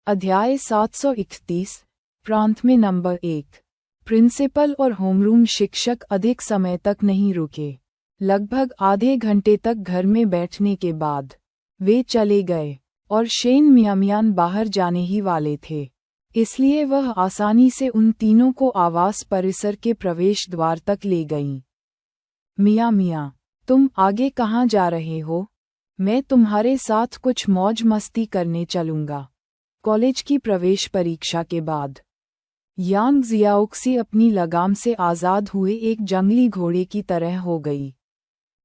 अध्याय 731 प्रांत में नंबर 1। प्रिंसिपल और होमरूम शिक्षक अधिक समय तक नहीं रुके। लगभग आधे घंटे तक घर में बैठने के बाद वे चले गए और शेन मियामियान बाहर जाने ही वाले थे, इसलिए वह आसानी से उन तीनों को आवास परिसर के प्रवेश द्वार तक ले गईं। मियां मियां, तुम आगे कहाँ जा रहे हो? मैं तुम्हारे साथ कुछ मौज मस्ती करने चलूंगा। कॉलेज की प्रवेश परीक्षा के बाद यांग जियाओक्सी अपनी लगाम से आज़ाद हुए एक जंगली घोड़े की तरह हो गई,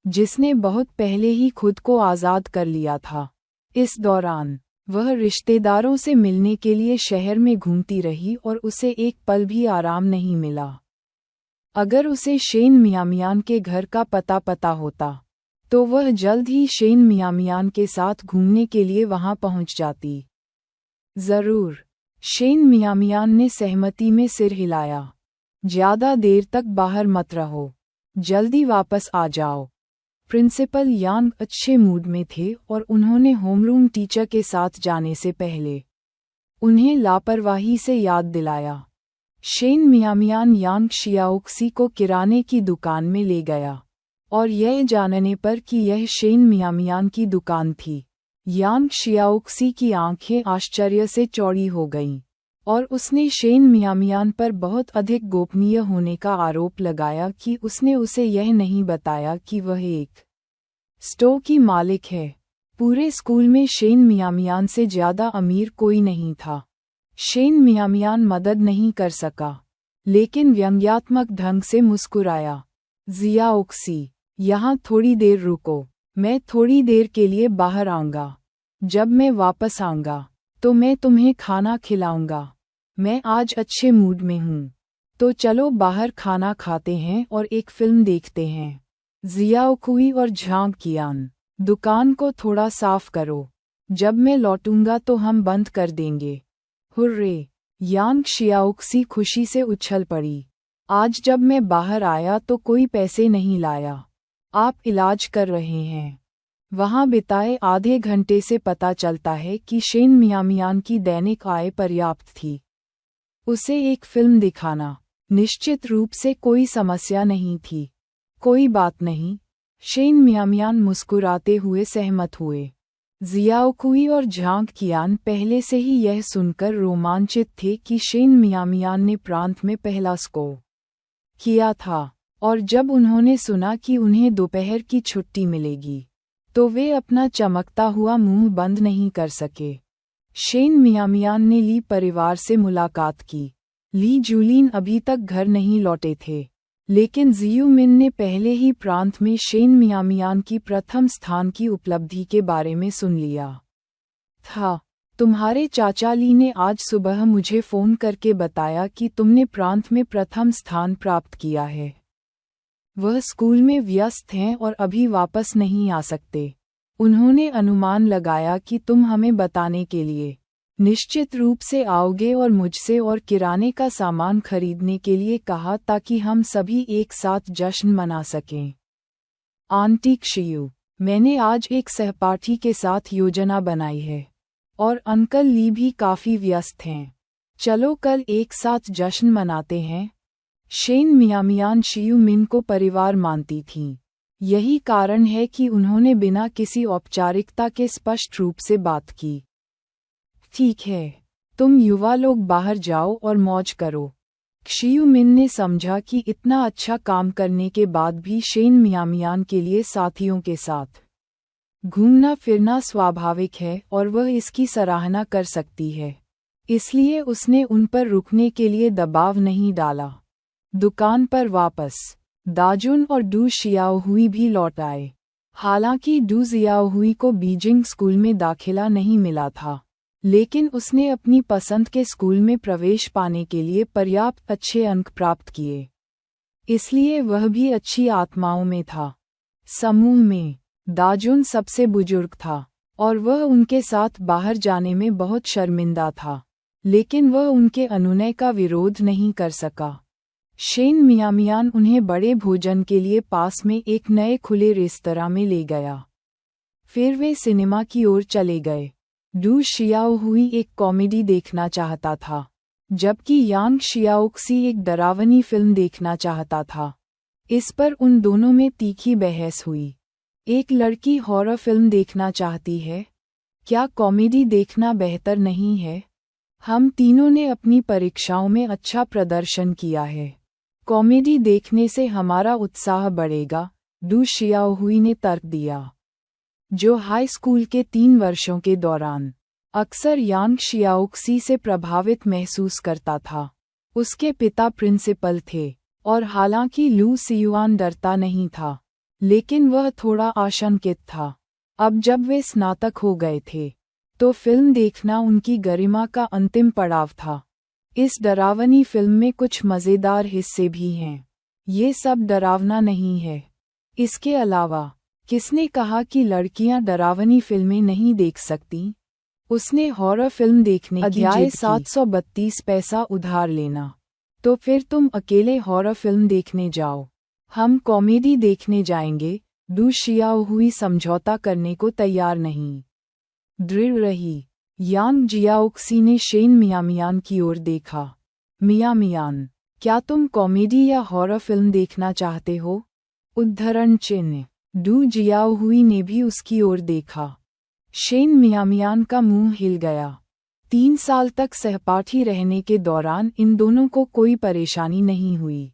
जिसने बहुत पहले ही खुद को आज़ाद कर लिया था। इस दौरान वह रिश्तेदारों से मिलने के लिए शहर में घूमती रही और उसे एक पल भी आराम नहीं मिला। अगर उसे शेन मियामियान के घर का पता होता तो वह जल्द ही शेन मियामियान के साथ घूमने के लिए वहां पहुंच जाती। जरूर, शेन मियामियान ने सहमति में सिर हिलाया। ज्यादा देर तक बाहर मत रहो, जल्दी वापस आ जाओ। प्रिंसिपल यांग अच्छे मूड में थे और उन्होंने होमरूम टीचर के साथ जाने से पहले उन्हें लापरवाही से याद दिलाया। शेन मियामियान यांग शियाओक्सी को किराने की दुकान में ले गया और यह जानने पर कि यह शेन मियामियान की दुकान थी, यांग शियाओक्सी की आंखें आश्चर्य से चौड़ी हो गईं और उसने शेन मियामियान पर बहुत अधिक गोपनीय होने का आरोप लगाया कि उसने उसे यह नहीं बताया कि वह एक स्टोर की मालिक है। पूरे स्कूल में शेन मियामियान से ज्यादा अमीर कोई नहीं था। शेन मियामियान मदद नहीं कर सका, लेकिन व्यंग्यात्मक ढंग से मुस्कुराया। जियाओक्सी, यहाँ थोड़ी देर रुको, मैं थोड़ी देर के लिए बाहर आऊँगा। जब मैं वापस आऊँगा तो मैं तुम्हें खाना खिलाऊंगा। मैं आज अच्छे मूड में हूँ, तो चलो बाहर खाना खाते हैं और एक फिल्म देखते हैं। जियाओकुई और झांग कियान, दुकान को थोड़ा साफ करो, जब मैं लौटूंगा तो हम बंद कर देंगे। हुर्रे! यांग शियाओक्सी खुशी से उछल पड़ी। आज जब मैं बाहर आया तो कोई पैसे नहीं लाया। आप इलाज कर रहे हैं। वहाँ बिताए आधे घंटे से पता चलता है कि शेन मियामियान की दैनिक आय पर्याप्त थी। उसे एक फिल्म दिखाना निश्चित रूप से कोई समस्या नहीं थी। कोई बात नहीं, शेन मियामियान मुस्कुराते हुए सहमत हुए। जियाओकुई और झांग कियान पहले से ही यह सुनकर रोमांचित थे कि शेन मियामियान ने प्रांत में पहला स्कोर किया था, और जब उन्होंने सुना कि उन्हें दोपहर की छुट्टी मिलेगी तो वे अपना चमकता हुआ मुंह बंद नहीं कर सके। शेन मियामियान ने ली परिवार से मुलाकात की। ली जूलिन अभी तक घर नहीं लौटे थे, लेकिन जियू मिन ने पहले ही प्रांत में शेन मियामियान की प्रथम स्थान की उपलब्धि के बारे में सुन लिया था। तुम्हारे चाचा ली ने आज सुबह मुझे फ़ोन करके बताया कि तुमने प्रांत में प्रथम स्थान प्राप्त किया है। वह स्कूल में व्यस्त हैं और अभी वापस नहीं आ सकते। उन्होंने अनुमान लगाया कि तुम हमें बताने के लिए निश्चित रूप से आओगे और मुझसे और किराने का सामान खरीदने के लिए कहा ताकि हम सभी एक साथ जश्न मना सकें। आंटी क्षियू, मैंने आज एक सहपाठी के साथ योजना बनाई है और अंकल ली भी काफ़ी व्यस्त हैं। चलो कल एक साथ जश्न मनाते हैं। शेन मियामियान शियू मिन को परिवार मानती थीं। यही कारण है कि उन्होंने बिना किसी औपचारिकता के स्पष्ट रूप से बात की। ठीक है, तुम युवा लोग बाहर जाओ और मौज करो। शियू मिन ने समझा कि इतना अच्छा काम करने के बाद भी शेन मियामियान के लिए साथियों के साथ घूमना फिरना स्वाभाविक है और वह इसकी सराहना कर सकती है, इसलिए उसने उन पर रुकने के लिए दबाव नहीं डाला। दुकान पर वापस दाजुन और डू शियाओहुई भी लौट आए। हालांकि डू जियाओहुई को बीजिंग स्कूल में दाखिला नहीं मिला था, लेकिन उसने अपनी पसंद के स्कूल में प्रवेश पाने के लिए पर्याप्त अच्छे अंक प्राप्त किए, इसलिए वह भी अच्छी आत्माओं में था। समूह में दाजुन सबसे बुजुर्ग था और वह उनके साथ बाहर जाने में बहुत शर्मिंदा था, लेकिन वह उनके अनुनय का विरोध नहीं कर सका। शेन मियामियान उन्हें बड़े भोजन के लिए पास में एक नए खुले रेस्तरां में ले गया। फिर वे सिनेमा की ओर चले गए। डू शियाओहुई एक कॉमेडी देखना चाहता था, जबकि यांग शियाओक्सी एक डरावनी फिल्म देखना चाहता था। इस पर उन दोनों में तीखी बहस हुई। एक लड़की हॉरर फिल्म देखना चाहती है, क्या कॉमेडी देखना बेहतर नहीं है? हम तीनों ने अपनी परीक्षाओं में अच्छा प्रदर्शन किया है। कॉमेडी देखने से हमारा उत्साह बढ़ेगा, डू शियाओहुई ने तर्क दिया, जो हाई स्कूल के 3 वर्षों के दौरान अक्सर यांग शियाओक्सी से प्रभावित महसूस करता था। उसके पिता प्रिंसिपल थे, और हालांकि लू सियुआन डरता नहीं था, लेकिन वह थोड़ा आशंकित था। अब जब वे स्नातक हो गए थे, तो फिल्म देखना उनकी गरिमा का अंतिम पड़ाव था। इस डरावनी फिल्म में कुछ मज़ेदार हिस्से भी हैं। ये सब डरावना नहीं है। इसके अलावा, किसने कहा कि लड़कियां डरावनी फिल्में नहीं देख सकती? उसने हॉरर फिल्म देखने की अध्याय 732 पैसा उधार लेना। तो फिर तुम अकेले हॉरर फिल्म देखने जाओ, हम कॉमेडी देखने जाएंगे। डू शियाओहुई समझौता करने को तैयार नहीं दृढ़ रही। यांग जियाओक्सी ने शेन मियामियान की ओर देखा। मियामियान, क्या तुम कॉमेडी या हॉरर फिल्म देखना चाहते हो? उद्धरण चिन्ह। डू जियाओहुई ने भी उसकी ओर देखा। शेन मियामियान का मुंह हिल गया। 3 साल तक सहपाठी रहने के दौरान इन दोनों को कोई परेशानी नहीं हुई,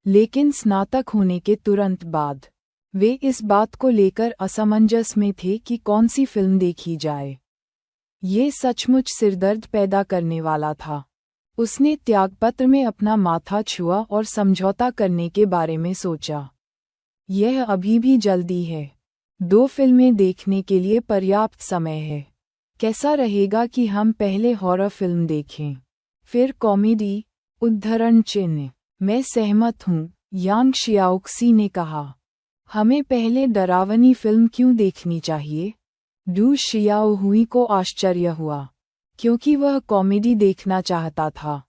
लेकिन स्नातक होने के तुरंत बाद वे इस बात को लेकर असमंजस में थे कि कौन सी फिल्म देखी जाए। ये सचमुच सिरदर्द पैदा करने वाला था। उसने त्यागपत्र में अपना माथा छुआ और समझौता करने के बारे में सोचा। यह अभी भी जल्दी है। 2 फिल्में देखने के लिए पर्याप्त समय है। कैसा रहेगा कि हम पहले हॉरर फिल्म देखें, फिर कॉमेडी? उद्धरण चिन्ह। मैं सहमत हूँ, यांग शियाओक्सी ने कहा। हमें पहले डरावनी फिल्म क्यों देखनी चाहिए? डू शियाओहुई को आश्चर्य हुआ, क्योंकि वह कॉमेडी देखना चाहता था।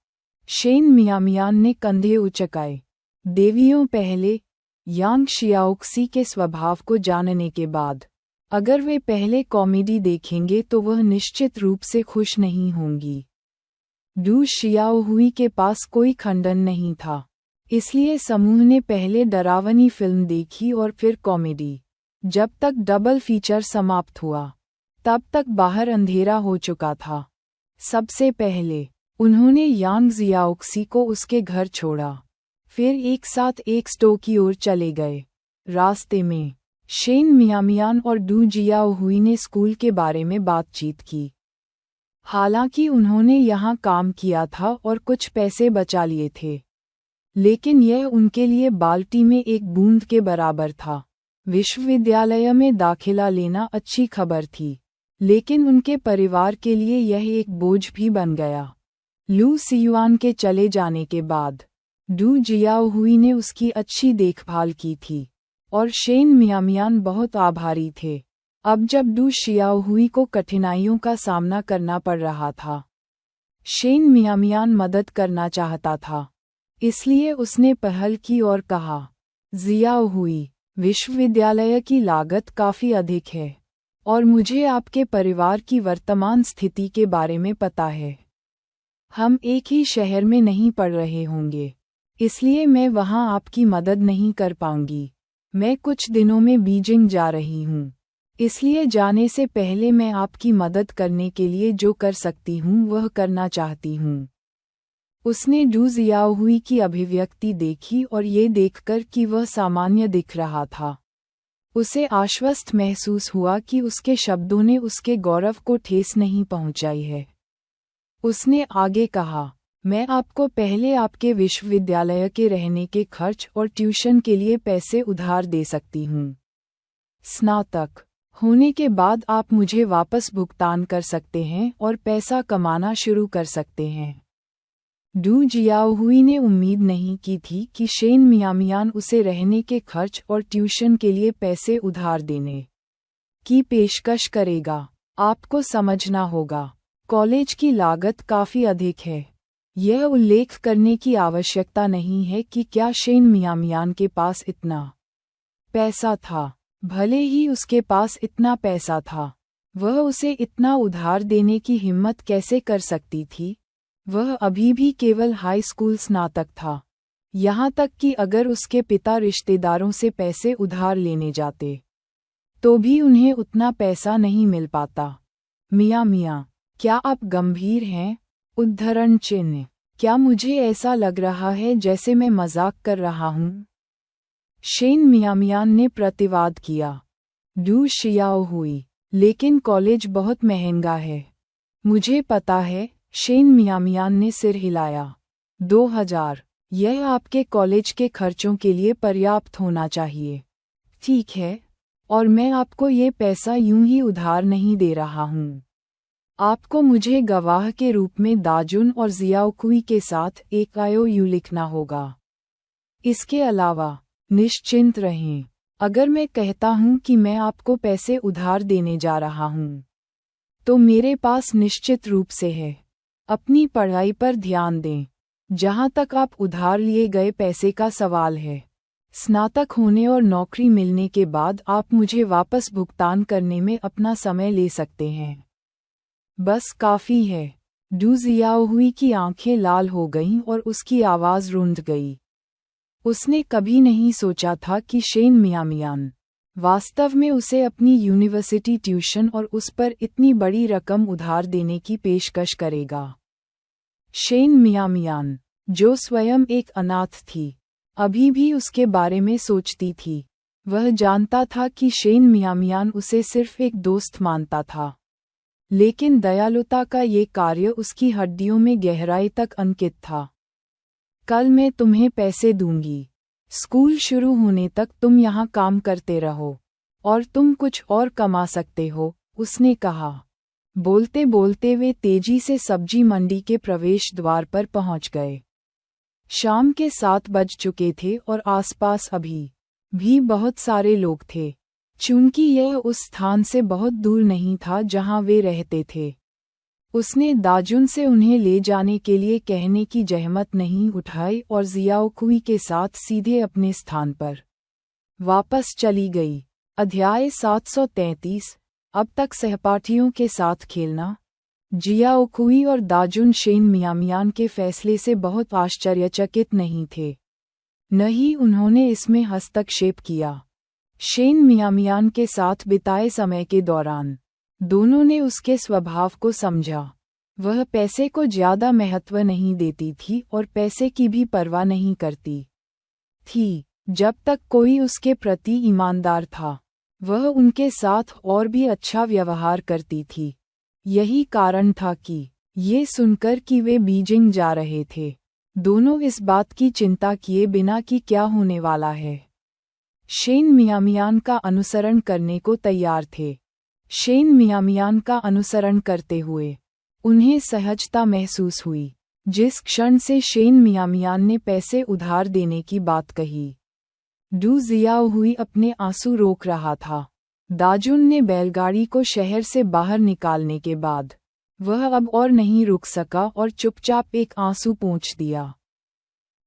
शेन मियामियान ने कंधे उचकाए। देवियों पहले। यांग शियाओक्सी के स्वभाव को जानने के बाद, अगर वे पहले कॉमेडी देखेंगे तो वह निश्चित रूप से खुश नहीं होंगी। डू शियाओहुई के पास कोई खंडन नहीं था, इसलिए समूह ने पहले डरावनी फिल्म देखी और फिर कॉमेडी। जब तक डबल फीचर समाप्त हुआ, तब तक बाहर अंधेरा हो चुका था। सबसे पहले उन्होंने यांग जियाओक्सी को उसके घर छोड़ा, फिर एक साथ एक स्टोर की ओर चले गए। रास्ते में शेन मियामियान और डू जियाओहुई ने स्कूल के बारे में बातचीत की। हालांकि उन्होंने यहाँ काम किया था और कुछ पैसे बचा लिए थे, लेकिन यह उनके लिए बाल्टी में एक बूंद के बराबर था। विश्वविद्यालय में दाखिला लेना अच्छी खबर थी, लेकिन उनके परिवार के लिए यह एक बोझ भी बन गया। लू सियुआन के चले जाने के बाद डू जियाओहुई ने उसकी अच्छी देखभाल की थी, और शेन मियामियान बहुत आभारी थे। अब जब डू शियाओहुई को कठिनाइयों का सामना करना पड़ रहा था, शेन मियामियान मदद करना चाहता था, इसलिए उसने पहल की और कहा, जियाओहुई, विश्वविद्यालय की लागत काफ़ी अधिक है, और मुझे आपके परिवार की वर्तमान स्थिति के बारे में पता है। हम एक ही शहर में नहीं पढ़ रहे होंगे, इसलिए मैं वहाँ आपकी मदद नहीं कर पाऊंगी। मैं कुछ दिनों में बीजिंग जा रही हूँ, इसलिए जाने से पहले मैं आपकी मदद करने के लिए जो कर सकती हूँ वह करना चाहती हूँ। उसने डू जियाओहुई की अभिव्यक्ति देखी और ये देखकर कि वह सामान्य दिख रहा था, उसे आश्वस्त महसूस हुआ कि उसके शब्दों ने उसके गौरव को ठेस नहीं पहुंचाई है। उसने आगे कहा, मैं आपको पहले आपके विश्वविद्यालय के रहने के खर्च और ट्यूशन के लिए पैसे उधार दे सकती हूँ। स्नातक होने के बाद आप मुझे वापस भुगतान कर सकते हैं और पैसा कमाना शुरू कर सकते हैं। डू जियाओहुई ने उम्मीद नहीं की थी कि शेन मियामियान उसे रहने के खर्च और ट्यूशन के लिए पैसे उधार देने की पेशकश करेगा। आपको समझना होगा, कॉलेज की लागत काफ़ी अधिक है। यह उल्लेख करने की आवश्यकता नहीं है कि क्या शेन मियामियान के पास इतना पैसा था। भले ही उसके पास इतना पैसा था, वह उसे इतना उधार देने की हिम्मत कैसे कर सकती थी? वह अभी भी केवल हाई स्कूल स्नातक था। यहाँ तक कि अगर उसके पिता रिश्तेदारों से पैसे उधार लेने जाते तो भी उन्हें उतना पैसा नहीं मिल पाता। मियाँ, क्या आप गंभीर हैं? उद्धरण चिन्ह। क्या मुझे ऐसा लग रहा है जैसे मैं मजाक कर रहा हूँ? शेन मियामियान ने प्रतिवाद किया। डू शियाओ हुई, लेकिन कॉलेज बहुत महंगा है। मुझे पता है, शेन मियामियान ने सिर हिलाया। 2000, यह आपके कॉलेज के खर्चों के लिए पर्याप्त होना चाहिए। ठीक है, और मैं आपको ये पैसा यूं ही उधार नहीं दे रहा हूँ। आपको मुझे गवाह के रूप में दाजुन और जियाओकुई के साथ एक IOU लिखना होगा। इसके अलावा, निश्चिंत रहें, अगर मैं कहता हूँ कि मैं आपको पैसे उधार देने जा रहा हूँ, तो मेरे पास निश्चित रूप से है। अपनी पढ़ाई पर ध्यान दें। जहाँ तक आप उधार लिए गए पैसे का सवाल है, स्नातक होने और नौकरी मिलने के बाद आप मुझे वापस भुगतान करने में अपना समय ले सकते हैं। बस काफ़ी है। डू जियाओहुई की आंखें लाल हो गईं और उसकी आवाज़ रुंध गई। उसने कभी नहीं सोचा था कि शेन मियामियान वास्तव में उसे अपनी यूनिवर्सिटी ट्यूशन और उस पर इतनी बड़ी रकम उधार देने की पेशकश करेगा। शेन मियामियान, जो स्वयं एक अनाथ थी, अभी भी उसके बारे में सोचती थी। वह जानता था कि शेन मियामियान उसे सिर्फ एक दोस्त मानता था, लेकिन दयालुता का ये कार्य उसकी हड्डियों में गहराई तक अंकित था। कल मैं तुम्हें पैसे दूंगी। स्कूल शुरू होने तक तुम यहाँ काम करते रहो, और तुम कुछ और कमा सकते हो, उसने कहा। बोलते बोलते वे तेजी से सब्जी मंडी के प्रवेश द्वार पर पहुंच गए। शाम के 7 बज चुके थे और आसपास अभी भी बहुत सारे लोग थे, चूंकि यह उस स्थान से बहुत दूर नहीं था जहां वे रहते थे। उसने दाजुन से उन्हें ले जाने के लिए कहने की जहमत नहीं उठाई और जियाओकुई के साथ सीधे अपने स्थान पर वापस चली गई। अध्याय 733। अब तक सहपाठियों के साथ खेलना। जियाओकुई और दाजुन शेन मियामियान के फैसले से बहुत आश्चर्यचकित नहीं थे, न ही उन्होंने इसमें हस्तक्षेप किया। शेन मियामियान के साथ बिताए समय के दौरान दोनों ने उसके स्वभाव को समझा। वह पैसे को ज्यादा महत्व नहीं देती थी और पैसे की भी परवाह नहीं करती थी। जब तक कोई उसके प्रति ईमानदार था, वह उनके साथ और भी अच्छा व्यवहार करती थी। यही कारण था कि ये सुनकर कि वे बीजिंग जा रहे थे, दोनों इस बात की चिंता किए बिना कि क्या होने वाला है, शेन मियामियान का अनुसरण करने को तैयार थे। शेन मियामियान का अनुसरण करते हुए उन्हें सहजता महसूस हुई। जिस क्षण से शेन मियामियान ने पैसे उधार देने की बात कही, डू जियाओहुई अपने आंसू रोक रहा था। दाजुन ने बैलगाड़ी को शहर से बाहर निकालने के बाद वह अब और नहीं रुक सका और चुपचाप एक आंसू पोंछ दिया।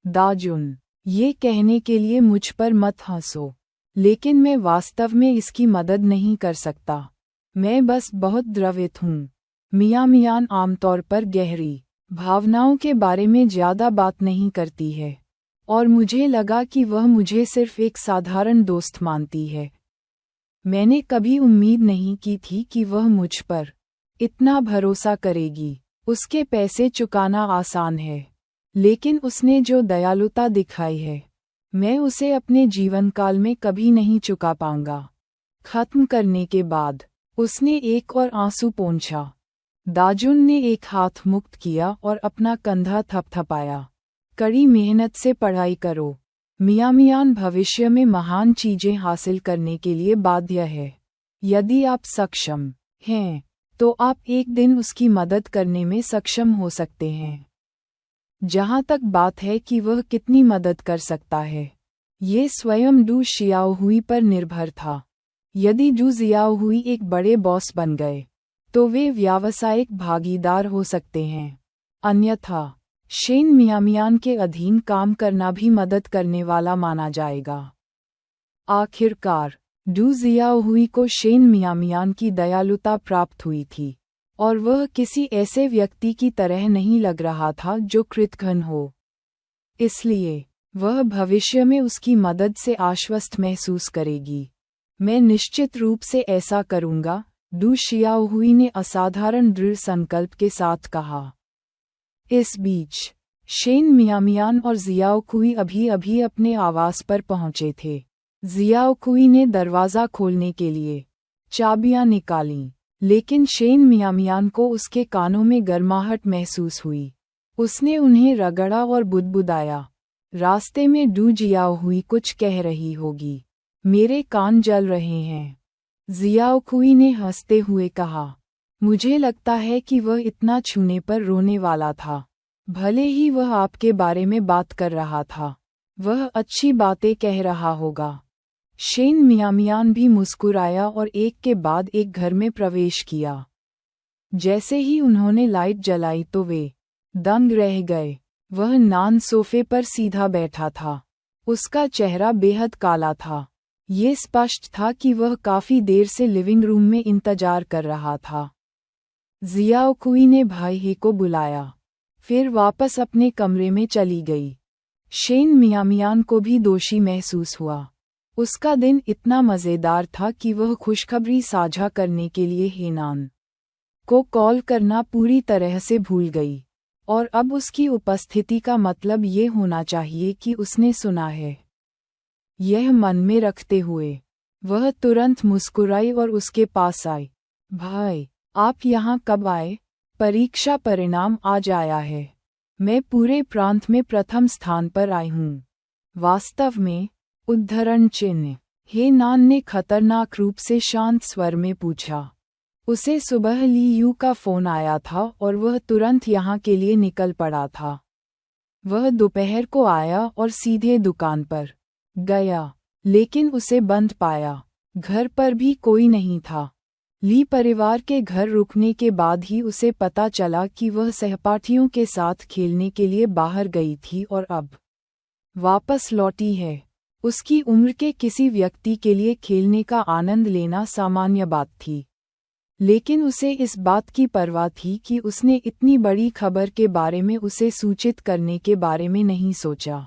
दाजुन, ये कहने के लिए मुझ पर मत हंसो, लेकिन मैं वास्तव में इसकी मदद नहीं कर सकता। मैं बस बहुत द्रवित हूँ। मियामियान आमतौर पर गहरी भावनाओं के बारे में ज्यादा बात नहीं करती है, और मुझे लगा कि वह मुझे सिर्फ एक साधारण दोस्त मानती है। मैंने कभी उम्मीद नहीं की थी कि वह मुझ पर इतना भरोसा करेगी। उसके पैसे चुकाना आसान है, लेकिन उसने जो दयालुता दिखाई है, मैं उसे अपने जीवनकाल में कभी नहीं चुका पाऊंगा। खत्म करने के बाद उसने एक और आंसू पोंछा। दाजुन ने एक हाथ मुक्त किया और अपना कंधा थपथपाया। कड़ी मेहनत से पढ़ाई करो। मियामियान भविष्य में महान चीजें हासिल करने के लिए बाध्य है। यदि आप सक्षम हैं, तो आप एक दिन उसकी मदद करने में सक्षम हो सकते हैं। जहाँ तक बात है कि वह कितनी मदद कर सकता है, ये स्वयं डू जियाओहुई पर निर्भर था। यदि डू जियाओहुई एक बड़े बॉस बन गए, तो वे व्यावसायिक भागीदार हो सकते हैं। अन्यथा शेन मियामियान के अधीन काम करना भी मदद करने वाला माना जाएगा। आखिरकार डू जियाओहुई को शेन मियामियान की दयालुता प्राप्त हुई थी, और वह किसी ऐसे व्यक्ति की तरह नहीं लग रहा था जो कृतघ्न हो। इसलिए वह भविष्य में उसकी मदद से आश्वस्त महसूस करेगी। मैं निश्चित रूप से ऐसा करूंगा, डू शियाओहुई ने असाधारण दृढ़ संकल्प के साथ कहा। इस बीच शेन मियामियान और जियाओकुई अभी अभी अपने आवास पर पहुंचे थे। जियाओकुई ने दरवाज़ा खोलने के लिए चाबियां निकालीं, लेकिन शेन मियामियान को उसके कानों में गर्माहट महसूस हुई। उसने उन्हें रगड़ा और बुदबुदाया। रास्ते में डू जियाओहुई कुछ कह रही होगी। मेरे कान जल रहे हैं, जियाओकुई ने हंसते हुए कहा। मुझे लगता है कि वह इतना छूने पर रोने वाला था। भले ही वह आपके बारे में बात कर रहा था, वह अच्छी बातें कह रहा होगा। शेन मियामियान भी मुस्कुराया और एक के बाद एक घर में प्रवेश किया। जैसे ही उन्होंने लाइट जलाई तो वे दंग रह गए। वह नान सोफे पर सीधा बैठा था। उसका चेहरा बेहद काला था। ये स्पष्ट था कि वह काफी देर से लिविंग रूम में इंतजार कर रहा था। जियाओकुई ने भाई ही को बुलाया, फिर वापस अपने कमरे में चली गई। शेन मियामियान को भी दोषी महसूस हुआ। उसका दिन इतना मज़ेदार था कि वह खुशखबरी साझा करने के लिए हेनान को कॉल करना पूरी तरह से भूल गई, और अब उसकी उपस्थिति का मतलब ये होना चाहिए कि उसने सुना है। यह मन में रखते हुए वह तुरंत मुस्कुराई और उसके पास आई। भाई, आप यहाँ कब आए? परीक्षा परिणाम आज आया है। मैं पूरे प्रांत में प्रथम स्थान पर आई हूँ। वास्तव में? उद्धरण चिन्ह। हेनान ने खतरनाक रूप से शांत स्वर में पूछा। उसे सुबह ली यू का फोन आया था और वह तुरंत यहाँ के लिए निकल पड़ा था। वह दोपहर को आया और सीधे दुकान पर गया, लेकिन उसे बंद पाया। घर पर भी कोई नहीं था। ली परिवार के घर रुकने के बाद ही उसे पता चला कि वह सहपाठियों के साथ खेलने के लिए बाहर गई थी और अब वापस लौटी है। उसकी उम्र के किसी व्यक्ति के लिए खेलने का आनंद लेना सामान्य बात थी, लेकिन उसे इस बात की परवाह थी कि उसने इतनी बड़ी खबर के बारे में उसे सूचित करने के बारे में नहीं सोचा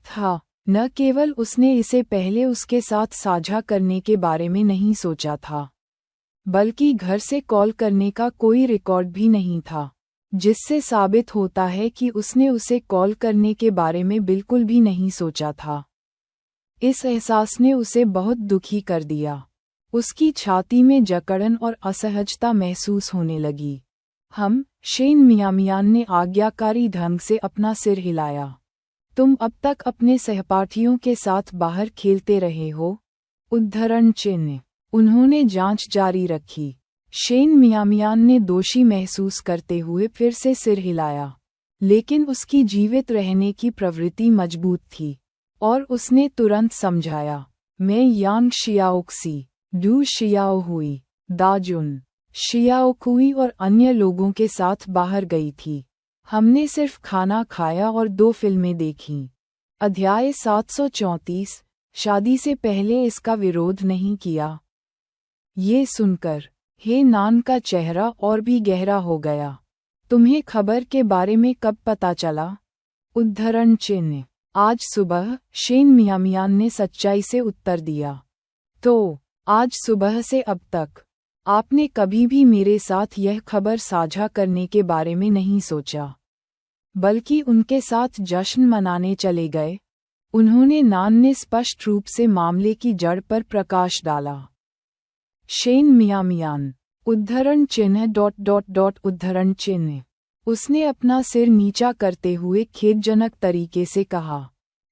था। न केवल उसने इसे पहले उसके साथ साझा करने के बारे में नहीं सोचा था, बल्कि घर से कॉल करने का कोई रिकॉर्ड भी नहीं था, जिससे साबित होता है कि उसने उसे कॉल करने के बारे में बिल्कुल भी नहीं सोचा था। इस एहसास ने उसे बहुत दुखी कर दिया। उसकी छाती में जकड़न और असहजता महसूस होने लगी। शेन मियामियान ने आज्ञाकारी ढंग से अपना सिर हिलाया। तुम अब तक अपने सहपाठियों के साथ बाहर खेलते रहे हो? उद्धरण चिन्ह। उन्होंने जांच जारी रखी। शेन मियामियान ने दोषी महसूस करते हुए फिर से सिर हिलाया, लेकिन उसकी जीवित रहने की प्रवृत्ति मजबूत थी, और उसने तुरंत समझाया, मैं यांग शियाओक्सी, डू शियाओहुई, दाजुन शियाओकुई और अन्य लोगों के साथ बाहर गई थी। हमने सिर्फ खाना खाया और 2 फिल्में देखीं। अध्याय 734। शादी से पहले इसका विरोध नहीं किया। ये सुनकर हेनान का चेहरा और भी गहरा हो गया। तुम्हें खबर के बारे में कब पता चला? उद्धरण चिन्ह। आज सुबह, शेन मियामियान ने सच्चाई से उत्तर दिया। तो आज सुबह से अब तक आपने कभी भी मेरे साथ यह खबर साझा करने के बारे में नहीं सोचा, बल्कि उनके साथ जश्न मनाने चले गए? उन्होंने नान ने स्पष्ट रूप से मामले की जड़ पर प्रकाश डाला। शेन मियामियान। उद्धरण चिन्ह उद्धरण चिन्ह। उसने अपना सिर नीचा करते हुए खेदजनक तरीके से कहा,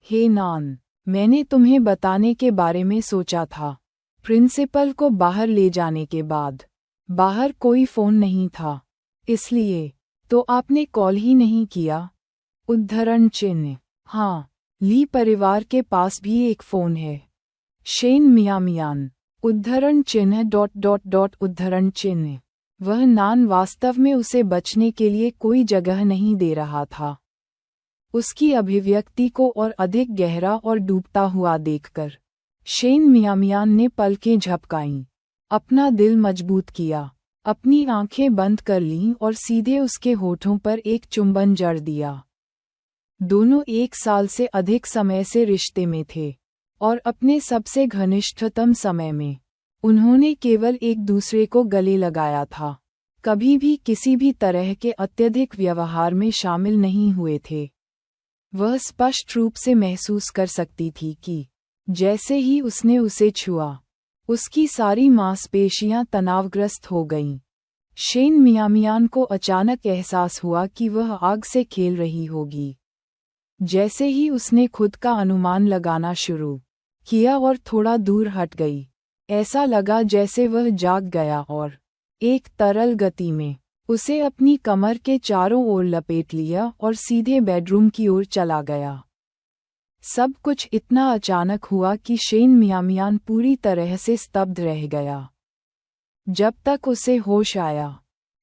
हे नान, मैंने तुम्हें बताने के बारे में सोचा था। प्रिंसिपल को बाहर ले जाने के बाद बाहर कोई फोन नहीं था, इसलिए तो आपने कॉल ही नहीं किया? उद्धरण चिन्ह। हाँ, ली परिवार के पास भी एक फोन है। शेन मियामियान। उद्धरण चिन्ह उद्धरण चिन्ह। वह नान वास्तव में उसे बचने के लिए कोई जगह नहीं दे रहा था। उसकी अभिव्यक्ति को और अधिक गहरा और डूबता हुआ देखकर शेन मियामियान ने पलकें झपकाईं, अपना दिल मजबूत किया, अपनी आंखें बंद कर लीं और सीधे उसके होठों पर एक चुंबन जड़ दिया। दोनों 1 साल से अधिक समय से रिश्ते में थे, और अपने सबसे घनिष्ठतम समय में उन्होंने केवल एक दूसरे को गले लगाया था, कभी भी किसी भी तरह के अत्यधिक व्यवहार में शामिल नहीं हुए थे। वह स्पष्ट रूप से महसूस कर सकती थी कि जैसे ही उसने उसे छुआ, उसकी सारी मांसपेशियां तनावग्रस्त हो गईं। शेन मियामियान को अचानक एहसास हुआ कि वह आग से खेल रही होगी। जैसे ही उसने खुद का अनुमान लगाना शुरू किया और थोड़ा दूर हट गई, ऐसा लगा जैसे वह जाग गया और एक तरल गति में उसे अपनी कमर के चारों ओर लपेट लिया और सीधे बेडरूम की ओर चला गया। सब कुछ इतना अचानक हुआ कि शेन मियामियान पूरी तरह से स्तब्ध रह गया। जब तक उसे होश आया,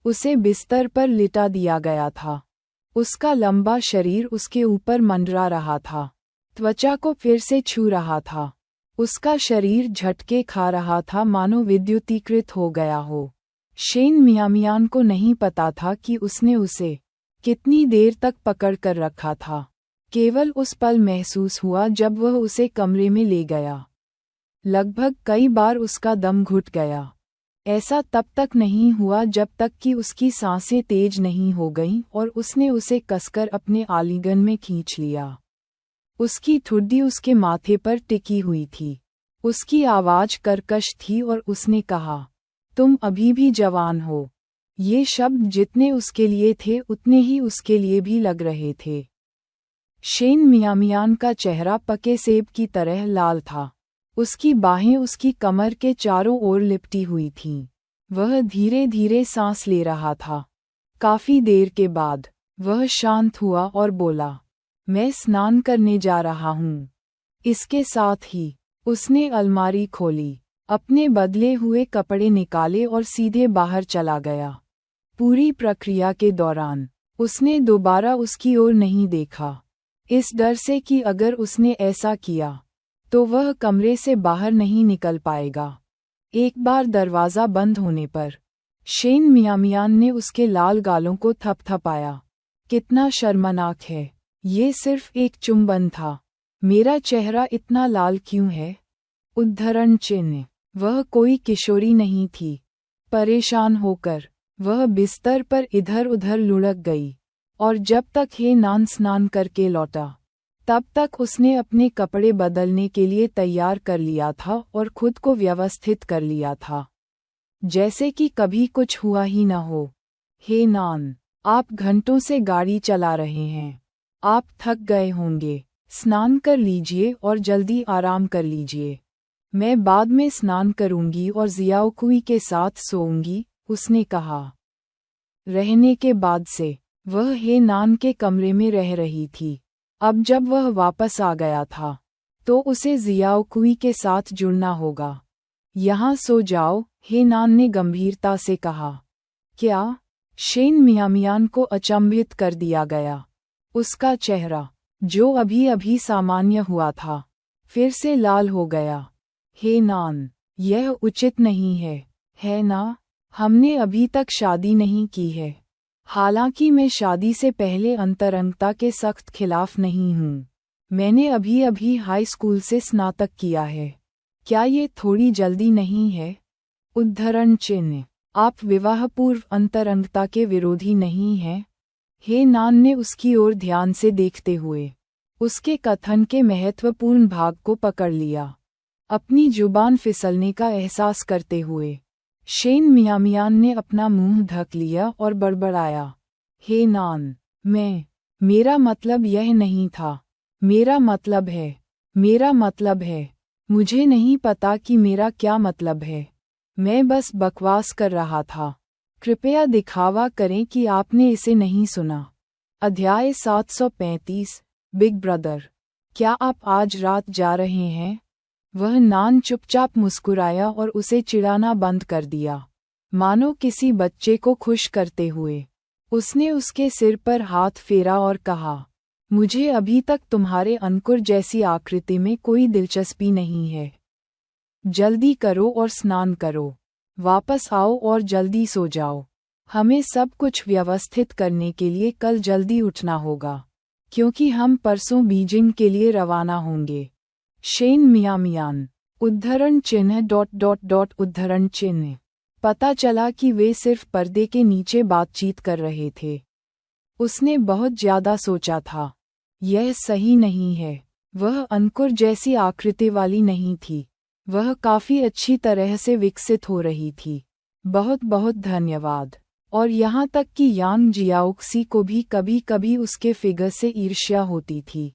उसे बिस्तर पर लिटा दिया गया था। उसका लंबा शरीर उसके ऊपर मंडरा रहा था, त्वचा को फिर से छू रहा था। उसका शरीर झटके खा रहा था, मानो विद्युतीकृत हो गया हो। शेन मियामियान को नहीं पता था कि उसने उसे कितनी देर तक पकड़ कर रखा था। केवल उस पल महसूस हुआ जब वह उसे कमरे में ले गया। लगभग कई बार उसका दम घुट गया। ऐसा तब तक नहीं हुआ जब तक कि उसकी सांसें तेज नहीं हो गईं और उसने उसे कसकर अपने आलिंगन में खींच लिया। उसकी ठुड्डी उसके माथे पर टिकी हुई थी। उसकी आवाज़ कर्कश थी और उसने कहा, तुम अभी भी जवान हो। ये शब्द जितने उसके लिए थे उतने ही उसके लिए भी लग रहे थे। शेन मियामियान का चेहरा पके सेब की तरह लाल था। उसकी बाहें उसकी कमर के चारों ओर लिपटी हुई थीं। वह धीरे धीरे सांस ले रहा था। काफी देर के बाद वह शांत हुआ और बोला, मैं स्नान करने जा रहा हूँ। इसके साथ ही उसने अलमारी खोली, अपने बदले हुए कपड़े निकाले और सीधे बाहर चला गया। पूरी प्रक्रिया के दौरान उसने दोबारा उसकी ओर नहीं देखा, इस डर से कि अगर उसने ऐसा किया तो वह कमरे से बाहर नहीं निकल पाएगा। एक बार दरवाज़ा बंद होने पर शेन मियामियान ने उसके लाल गालों को थपथपाया। कितना शर्मनाक है, ये सिर्फ एक चुंबन था। मेरा चेहरा इतना लाल क्यों है? उद्धरण चिन्ह। वह कोई किशोरी नहीं थी। परेशान होकर वह बिस्तर पर इधर उधर लुढ़क गई, और जब तक हेनान स्नान करके लौटा तब तक उसने अपने कपड़े बदलने के लिए तैयार कर लिया था और खुद को व्यवस्थित कर लिया था, जैसे कि कभी कुछ हुआ ही न हो। हेनान, आप घंटों से गाड़ी चला रहे हैं, आप थक गए होंगे। स्नान कर लीजिए और जल्दी आराम कर लीजिए। मैं बाद में स्नान करूंगी और जियाओकुई के साथ सोऊंगी, उसने कहा। रहने के बाद से वह हेनान के कमरे में रह रही थी। अब जब वह वापस आ गया था तो उसे जियाओकुई के साथ जुड़ना होगा। यहाँ सो जाओ, हेनान ने गंभीरता से कहा। क्या? शेन मियामियान को अचंभित कर दिया गया। उसका चेहरा, जो अभी अभी सामान्य हुआ था, फिर से लाल हो गया। हेनान, यह उचित नहीं है ना? हमने अभी तक शादी नहीं की है। हालांकि मैं शादी से पहले अंतरंगता के सख्त खिलाफ नहीं हूँ। मैंने अभी अभी हाई स्कूल से स्नातक किया है। क्या ये थोड़ी जल्दी नहीं है? उद्धरण चिन्ह। आप विवाहपूर्व अंतरंगता के विरोधी नहीं हैं? हेनान ने उसकी ओर ध्यान से देखते हुए उसके कथन के महत्वपूर्ण भाग को पकड़ लिया, अपनी जुबान फिसलने का एहसास करते हुए। शेन मियामियान ने अपना मुंह ढक लिया और बड़बड़ाया, हेनान, मेरा मतलब यह नहीं था। मेरा मतलब है, मुझे नहीं पता कि मेरा क्या मतलब है। मैं बस बकवास कर रहा था। कृपया दिखावा करें कि आपने इसे नहीं सुना। अध्याय 735, बिग ब्रदर। क्या आप आज रात जा रहे हैं? वह नान चुपचाप मुस्कुराया और उसे चिढ़ाना बंद कर दिया, मानो किसी बच्चे को खुश करते हुए। उसने उसके सिर पर हाथ फेरा और कहा, मुझे अभी तक तुम्हारे अंकुर जैसी आकृति में कोई दिलचस्पी नहीं है। जल्दी करो और स्नान करो। वापस आओ और जल्दी सो जाओ। हमें सब कुछ व्यवस्थित करने के लिए कल जल्दी उठना होगा, क्योंकि हम परसों बीजिंग के लिए रवाना होंगे। शेन मियामियान उद्धरण चिन्ह ... उद्धरण चिन्ह। पता चला कि वे सिर्फ पर्दे के नीचे बातचीत कर रहे थे। उसने बहुत ज्यादा सोचा था। यह सही नहीं है। वह अंकुर जैसी आकृति वाली नहीं थी। वह काफी अच्छी तरह से विकसित हो रही थी। बहुत बहुत धन्यवाद। और यहाँ तक कि यांग जियाओक्सी को भी कभी कभी उसके फिगर से ईर्ष्या होती थी।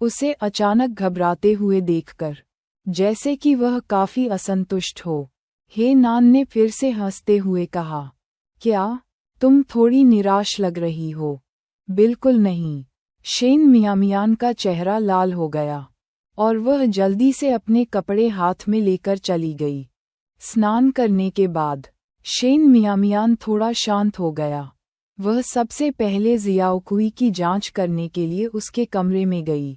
उसे अचानक घबराते हुए देखकर, जैसे कि वह काफी असंतुष्ट हो, हे नान ने फिर से हंसते हुए कहा, क्या तुम थोड़ी निराश लग रही हो? बिल्कुल नहीं। शेन मियामियान का चेहरा लाल हो गया और वह जल्दी से अपने कपड़े हाथ में लेकर चली गई। स्नान करने के बाद शेन मियामियान थोड़ा शांत हो गया। वह सबसे पहले जियाओकुई की जांच करने के लिए उसके कमरे में गई।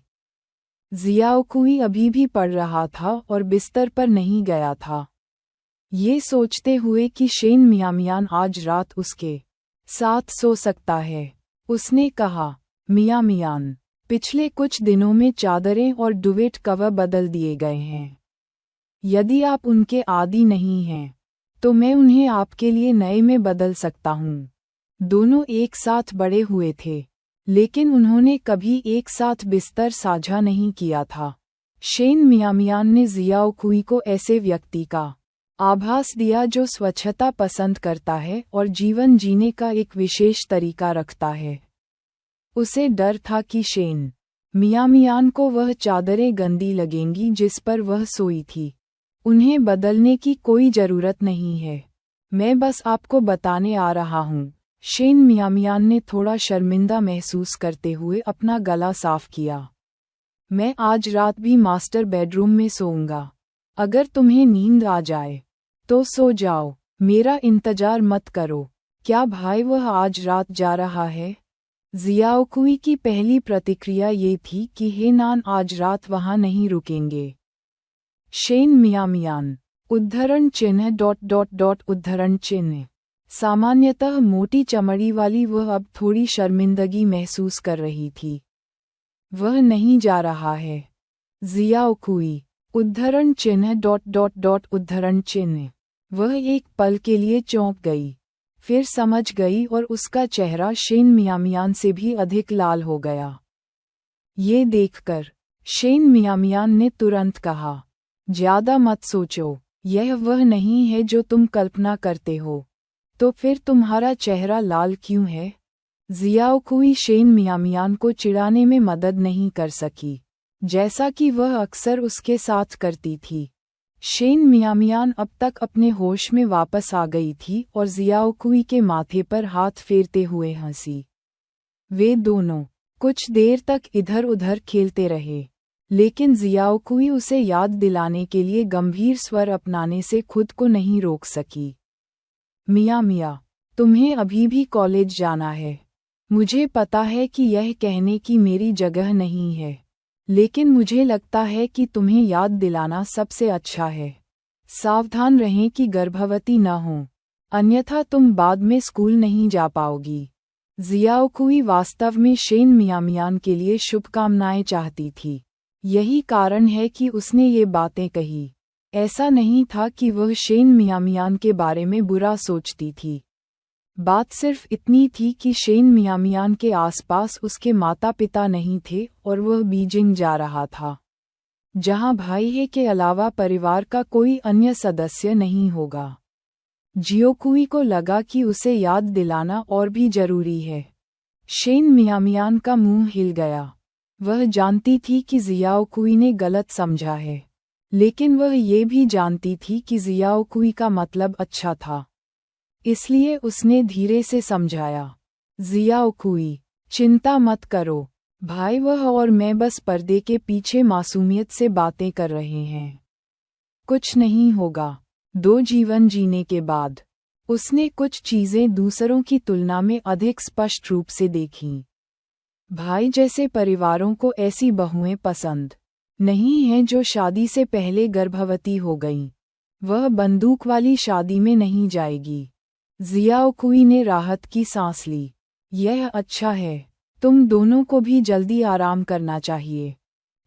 जियाओकुई अभी भी पढ़ रहा था और बिस्तर पर नहीं गया था। ये सोचते हुए कि शेन मियामियान आज रात उसके साथ सो सकता है, उसने कहा, मियामियान, पिछले कुछ दिनों में चादरें और डुवेट कवर बदल दिए गए हैं। यदि आप उनके आदी नहीं हैं, तो मैं उन्हें आपके लिए नए में बदल सकता हूँ। दोनों एक साथ बड़े हुए थे, लेकिन उन्होंने कभी एक साथ बिस्तर साझा नहीं किया था। शेन मियामियान ने जियाओकुई को ऐसे व्यक्ति का आभास दिया जो स्वच्छता पसंद करता है और जीवन जीने का एक विशेष तरीका रखता है। उसे डर था कि शेन मियामियान को वह चादरें गंदी लगेंगी जिस पर वह सोई थी। उन्हें बदलने की कोई जरूरत नहीं है। मैं बस आपको बताने आ रहा हूँ। शेन मियामियान ने थोड़ा शर्मिंदा महसूस करते हुए अपना गला साफ किया। मैं आज रात भी मास्टर बेडरूम में सोऊंगा। अगर तुम्हें नींद आ जाए तो सो जाओ, मेरा इंतजार मत करो। क्या भाई वह आज रात जा रहा है? जियाओकुई की पहली प्रतिक्रिया ये थी कि हे नान आज रात वहाँ नहीं रुकेंगे। शेन मियामियान उद्धरण चिन्ह ... उद्धरण चिन्ह। सामान्यतः मोटी चमड़ी वाली वह अब थोड़ी शर्मिंदगी महसूस कर रही थी। वह नहीं जा रहा है। जियाओकुई उद्धरण चिन्ह ... उद्धरण चिन्ह। वह एक पल के लिए चौंक गई, फिर समझ गई और उसका चेहरा शेन मियामियान से भी अधिक लाल हो गया। ये देखकर शेन मियामियान ने तुरंत कहा, ज्यादा मत सोचो, यह वह नहीं है जो तुम कल्पना करते हो। तो फिर तुम्हारा चेहरा लाल क्यों है? जियाओकुई शेन मियामियान को चिढ़ाने में मदद नहीं कर सकी, जैसा कि वह अक्सर उसके साथ करती थी। शेन मियामियान अब तक अपने होश में वापस आ गई थी और जियाओकुई के माथे पर हाथ फेरते हुए हंसी। वे दोनों कुछ देर तक इधर उधर खेलते रहे, लेकिन जियाओकुई उसे याद दिलाने के लिए गंभीर स्वर अपनाने से खुद को नहीं रोक सकी। मिया, तुम्हें अभी भी कॉलेज जाना है। मुझे पता है कि यह कहने की मेरी जगह नहीं है, लेकिन मुझे लगता है कि तुम्हें याद दिलाना सबसे अच्छा है। सावधान रहें कि गर्भवती न हो, अन्यथा तुम बाद में स्कूल नहीं जा पाओगी। जियाओकुई वास्तव में शेन मियामियान के लिए शुभकामनाएं चाहती थी। यही कारण है कि उसने ये बातें कही। ऐसा नहीं था कि वह शेन मियामियान के बारे में बुरा सोचती थी। बात सिर्फ इतनी थी कि शेन मियामियान के आसपास उसके माता पिता नहीं थे और वह बीजिंग जा रहा था, जहां भाई है के अलावा परिवार का कोई अन्य सदस्य नहीं होगा। जियोकुई को लगा कि उसे याद दिलाना और भी जरूरी है। शेन मियामियान का मुंह हिल गया। वह जानती थी कि जियाओकुई ने गलत समझा है, लेकिन वह ये भी जानती थी कि जियाओकुई का मतलब अच्छा था। इसलिए उसने धीरे से समझाया, जियाओकुई, चिंता मत करो भाई, वह और मैं बस पर्दे के पीछे मासूमियत से बातें कर रहे हैं। कुछ नहीं होगा। 2 जीवन जीने के बाद उसने कुछ चीजें दूसरों की तुलना में अधिक स्पष्ट रूप से देखीं। भाई जैसे परिवारों को ऐसी बहुएं पसंद नहीं हैं जो शादी से पहले गर्भवती हो गईं। वह बंदूक वाली शादी में नहीं जाएगी। जियाओकुई ने राहत की सांस ली। यह अच्छा है। तुम दोनों को भी जल्दी आराम करना चाहिए।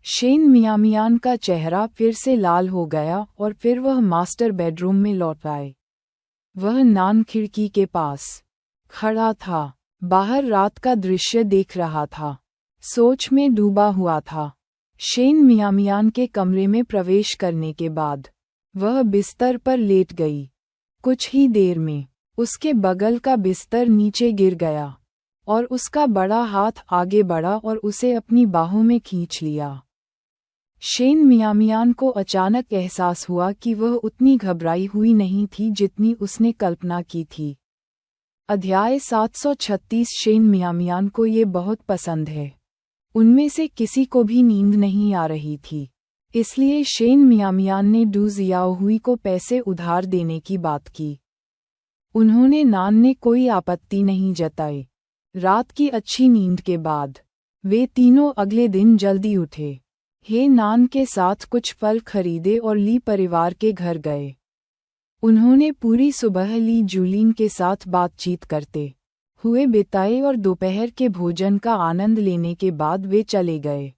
शेन मियामियान का चेहरा फिर से लाल हो गया और फिर वह मास्टर बेडरूम में लौट आए। वह नान खिड़की के पास खड़ा था, बाहर रात का दृश्य देख रहा था, सोच में डूबा हुआ था। शेन मियामियान के कमरे में प्रवेश करने के बाद वह बिस्तर पर लेट गई। कुछ ही देर में उसके बगल का बिस्तर नीचे गिर गया और उसका बड़ा हाथ आगे बढ़ा और उसे अपनी बाहों में खींच लिया। शेन मियामियान को अचानक एहसास हुआ कि वह उतनी घबराई हुई नहीं थी जितनी उसने कल्पना की थी। अध्याय 736। शेन मियामियान को ये बहुत पसंद है। उनमें से किसी को भी नींद नहीं आ रही थी, इसलिए शेन मियामियान ने डू जियाओहुई को पैसे उधार देने की बात की। उन्होंने नान ने कोई आपत्ति नहीं जताई। रात की अच्छी नींद के बाद वे तीनों अगले दिन जल्दी उठे। हे नान के साथ कुछ फल खरीदे और ली परिवार के घर गए। उन्होंने पूरी सुबह ली जूलिन के साथ बातचीत करते हुए बिताए और दोपहर के भोजन का आनंद लेने के बाद वे चले गए।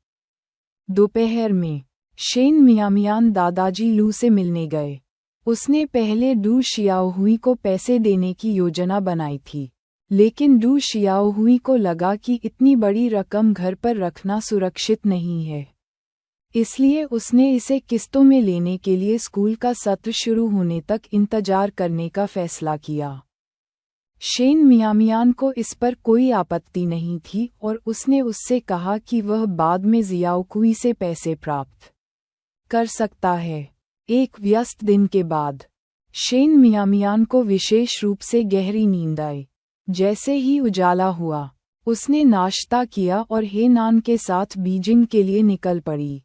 दोपहर में शेन मियामियान दादाजी लू से मिलने गए। उसने पहले डू जियाओहुई को पैसे देने की योजना बनाई थी, लेकिन डू जियाओहुई को लगा कि इतनी बड़ी रकम घर पर रखना सुरक्षित नहीं है, इसलिए उसने इसे किस्तों में लेने के लिए स्कूल का सत्र शुरू होने तक इंतजार करने का फैसला किया। शेन मियामियान को इस पर कोई आपत्ति नहीं थी और उसने उससे कहा कि वह बाद में जियाओकुई से पैसे प्राप्त कर सकता है। एक व्यस्त दिन के बाद शेन मियामियान को विशेष रूप से गहरी नींद आई। जैसे ही उजाला हुआ, उसने नाश्ता किया और हे नान के साथ बीजिंग के लिए निकल पड़ी।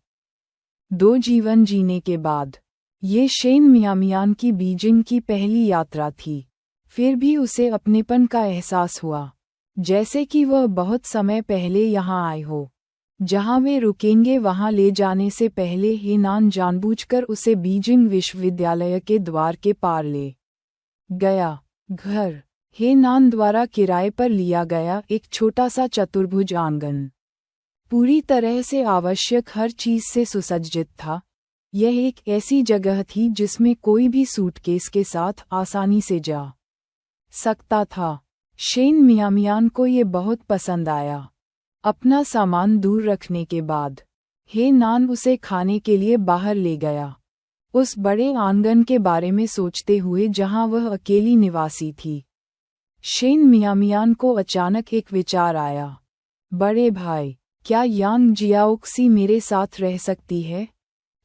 2 जीवन जीने के बाद ये शेन मियामियान की बीजिंग की पहली यात्रा थी। फिर भी उसे अपनेपन का एहसास हुआ, जैसे कि वह बहुत समय पहले यहाँ आए हो। जहाँ वे रुकेंगे वहाँ ले जाने से पहले हे नान जानबूझकर उसे बीजिंग विश्वविद्यालय के द्वार के पार ले गया। घर हे नान द्वारा किराए पर लिया गया एक छोटा सा चतुर्भुज आंगन पूरी तरह से आवश्यक हर चीज से सुसज्जित था। यह एक ऐसी जगह थी जिसमें कोई भी सूटकेस के साथ आसानी से जा सकता था। शेन मियामियान को ये बहुत पसंद आया। अपना सामान दूर रखने के बाद हे नान उसे खाने के लिए बाहर ले गया, उस बड़े आंगन के बारे में सोचते हुए जहां वह अकेली निवासी थी। शेन मियामियान को अचानक एक विचार आया, बड़े भाई, क्या यांग जियाओक्सी मेरे साथ रह सकती है?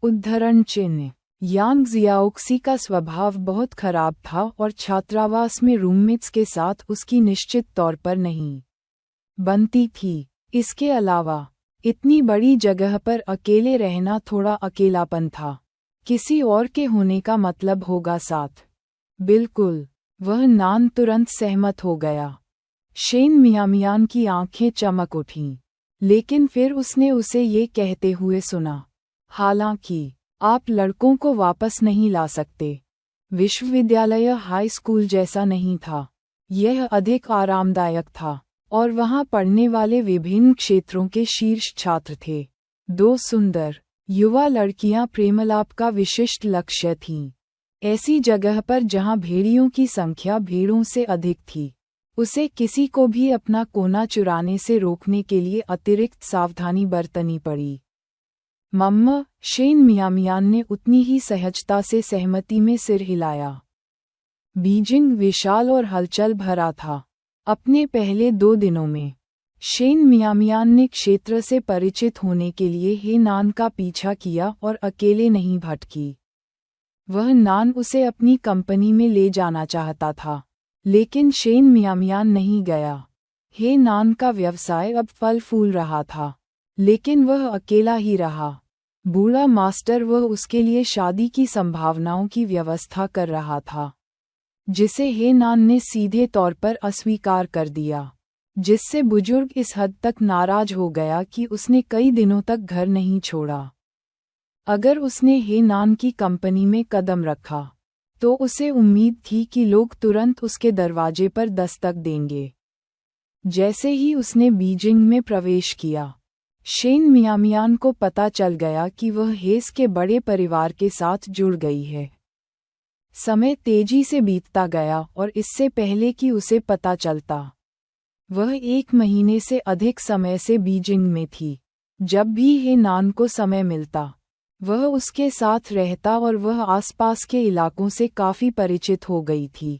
उद्धरण चिन्ह। यांग जियाओक्सी का स्वभाव बहुत खराब था और छात्रावास में रूममेट्स के साथ उसकी निश्चित तौर पर नहीं बनती थी। इसके अलावा इतनी बड़ी जगह पर अकेले रहना थोड़ा अकेलापन था। किसी और के होने का मतलब होगा साथ। बिल्कुल, वह नान तुरंत सहमत हो गया। शेन मियामियान की आंखें चमक उठीं, लेकिन फिर उसने उसे ये कहते हुए सुना, हालांकि आप लड़कों को वापस नहीं ला सकते। विश्वविद्यालय हाई स्कूल जैसा नहीं था। यह अधिक आरामदायक था और वहां पढ़ने वाले विभिन्न क्षेत्रों के शीर्ष छात्र थे। 2 सुंदर युवा लड़कियां प्रेमलाप का विशिष्ट लक्ष्य थीं। ऐसी जगह पर जहां भेड़ियों की संख्या भेड़ों से अधिक थी, उसे किसी को भी अपना कोना चुराने से रोकने के लिए अतिरिक्त सावधानी बरतनी पड़ी। मम्मा, शेन मियामियान ने उतनी ही सहजता से सहमति में सिर हिलाया। बीजिंग विशाल और हलचल भरा था। अपने पहले 2 दिनों में शेन मियामियान ने क्षेत्र से परिचित होने के लिए हे नान का पीछा किया और अकेले नहीं भटकी। वह नान उसे अपनी कंपनी में ले जाना चाहता था, लेकिन शेन मियामियान नहीं गया। हे नान का व्यवसाय अब फल फूल रहा था, लेकिन वह अकेला ही रहा। बूढ़ा मास्टर वह उसके लिए शादी की संभावनाओं की व्यवस्था कर रहा था, जिसे हे नान ने सीधे तौर पर अस्वीकार कर दिया, जिससे बुजुर्ग इस हद तक नाराज हो गया कि उसने कई दिनों तक घर नहीं छोड़ा। अगर उसने हे नान की कंपनी में कदम रखा तो उसे उम्मीद थी कि लोग तुरंत उसके दरवाजे पर दस्तक देंगे। जैसे ही उसने बीजिंग में प्रवेश किया, शेन मियामियान को पता चल गया कि वह हेस के बड़े परिवार के साथ जुड़ गई है। समय तेजी से बीतता गया और इससे पहले कि उसे पता चलता, वह 1 महीने से अधिक समय से बीजिंग में थी। जब भी हे नान को समय मिलता, वह उसके साथ रहता और वह आसपास के इलाकों से काफी परिचित हो गई थी।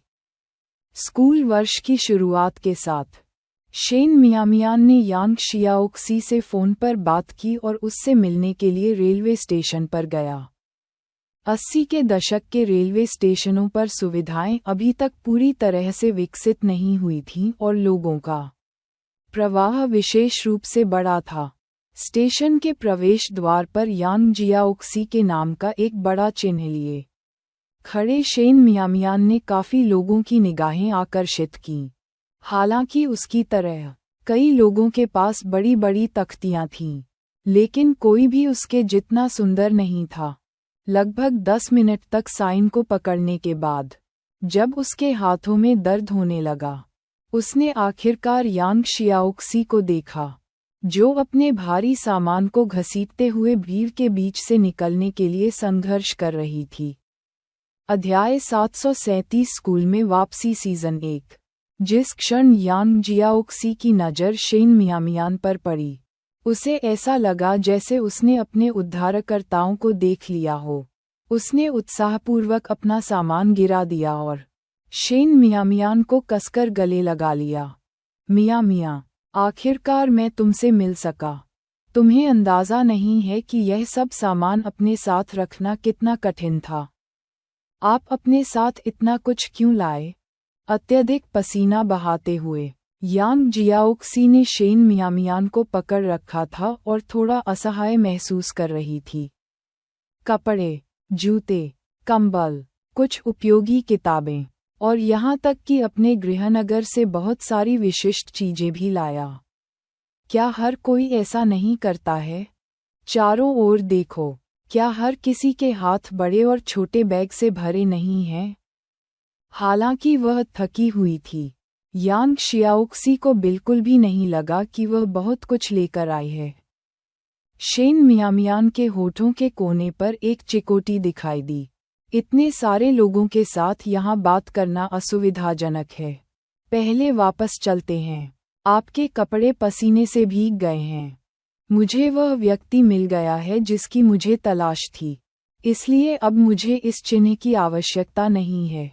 स्कूल वर्ष की शुरुआत के साथ शेन मियामियान ने यांग शियाओक्सी से फ़ोन पर बात की और उससे मिलने के लिए रेलवे स्टेशन पर गया। 80 के दशक के रेलवे स्टेशनों पर सुविधाएं अभी तक पूरी तरह से विकसित नहीं हुई थीं और लोगों का प्रवाह विशेष रूप से बड़ा था। स्टेशन के प्रवेश द्वार पर यांग जियाओक्सी के नाम का एक बड़ा चिन्ह लिए खड़े शेन मियामियान ने काफी लोगों की निगाहें आकर्षित कीं। हालांकि उसकी तरह कई लोगों के पास बड़ी बड़ी तख्तियां थीं, लेकिन कोई भी उसके जितना सुंदर नहीं था। लगभग 10 मिनट तक साइन को पकड़ने के बाद, जब उसके हाथों में दर्द होने लगा, उसने आखिरकार यांग शियाओक्सी को देखा, जो अपने भारी सामान को घसीटते हुए भीड़ के बीच से निकलने के लिए संघर्ष कर रही थी। अध्याय 737 स्कूल में वापसी सीज़न 1। जिस क्षण यांग जियाओक्सी की नज़र शेन मियामियान पर पड़ी, उसे ऐसा लगा जैसे उसने अपने उद्धारकर्ताओं को देख लिया हो। उसने उत्साहपूर्वक अपना सामान गिरा दिया और शेन मियामियान को कसकर गले लगा लिया। मिया, आखिरकार मैं तुमसे मिल सका। तुम्हें अंदाज़ा नहीं है कि यह सब सामान अपने साथ रखना कितना कठिन था। आप अपने साथ इतना कुछ क्यों लाए? अत्यधिक पसीना बहाते हुए यांग जियाओक्सी ने शेन मियामियान को पकड़ रखा था और थोड़ा असहाय महसूस कर रही थी। कपड़े, जूते, कंबल, कुछ उपयोगी किताबें और यहाँ तक कि अपने गृहनगर से बहुत सारी विशिष्ट चीजें भी लाया। क्या हर कोई ऐसा नहीं करता है? चारों ओर देखो, क्या हर किसी के हाथ बड़े और छोटे बैग से भरे नहीं हैं? हालांकि वह थकी हुई थी, यांग शियाओक्सी को बिल्कुल भी नहीं लगा कि वह बहुत कुछ लेकर आई है। शेन मियामियान के होठों के कोने पर एक चिकोटी दिखाई दी। इतने सारे लोगों के साथ यहाँ बात करना असुविधाजनक है। पहले वापस चलते हैं। आपके कपड़े पसीने से भीग गए हैं। मुझे वह व्यक्ति मिल गया है जिसकी मुझे तलाश थी, इसलिए अब मुझे इस चिन्ह की आवश्यकता नहीं है।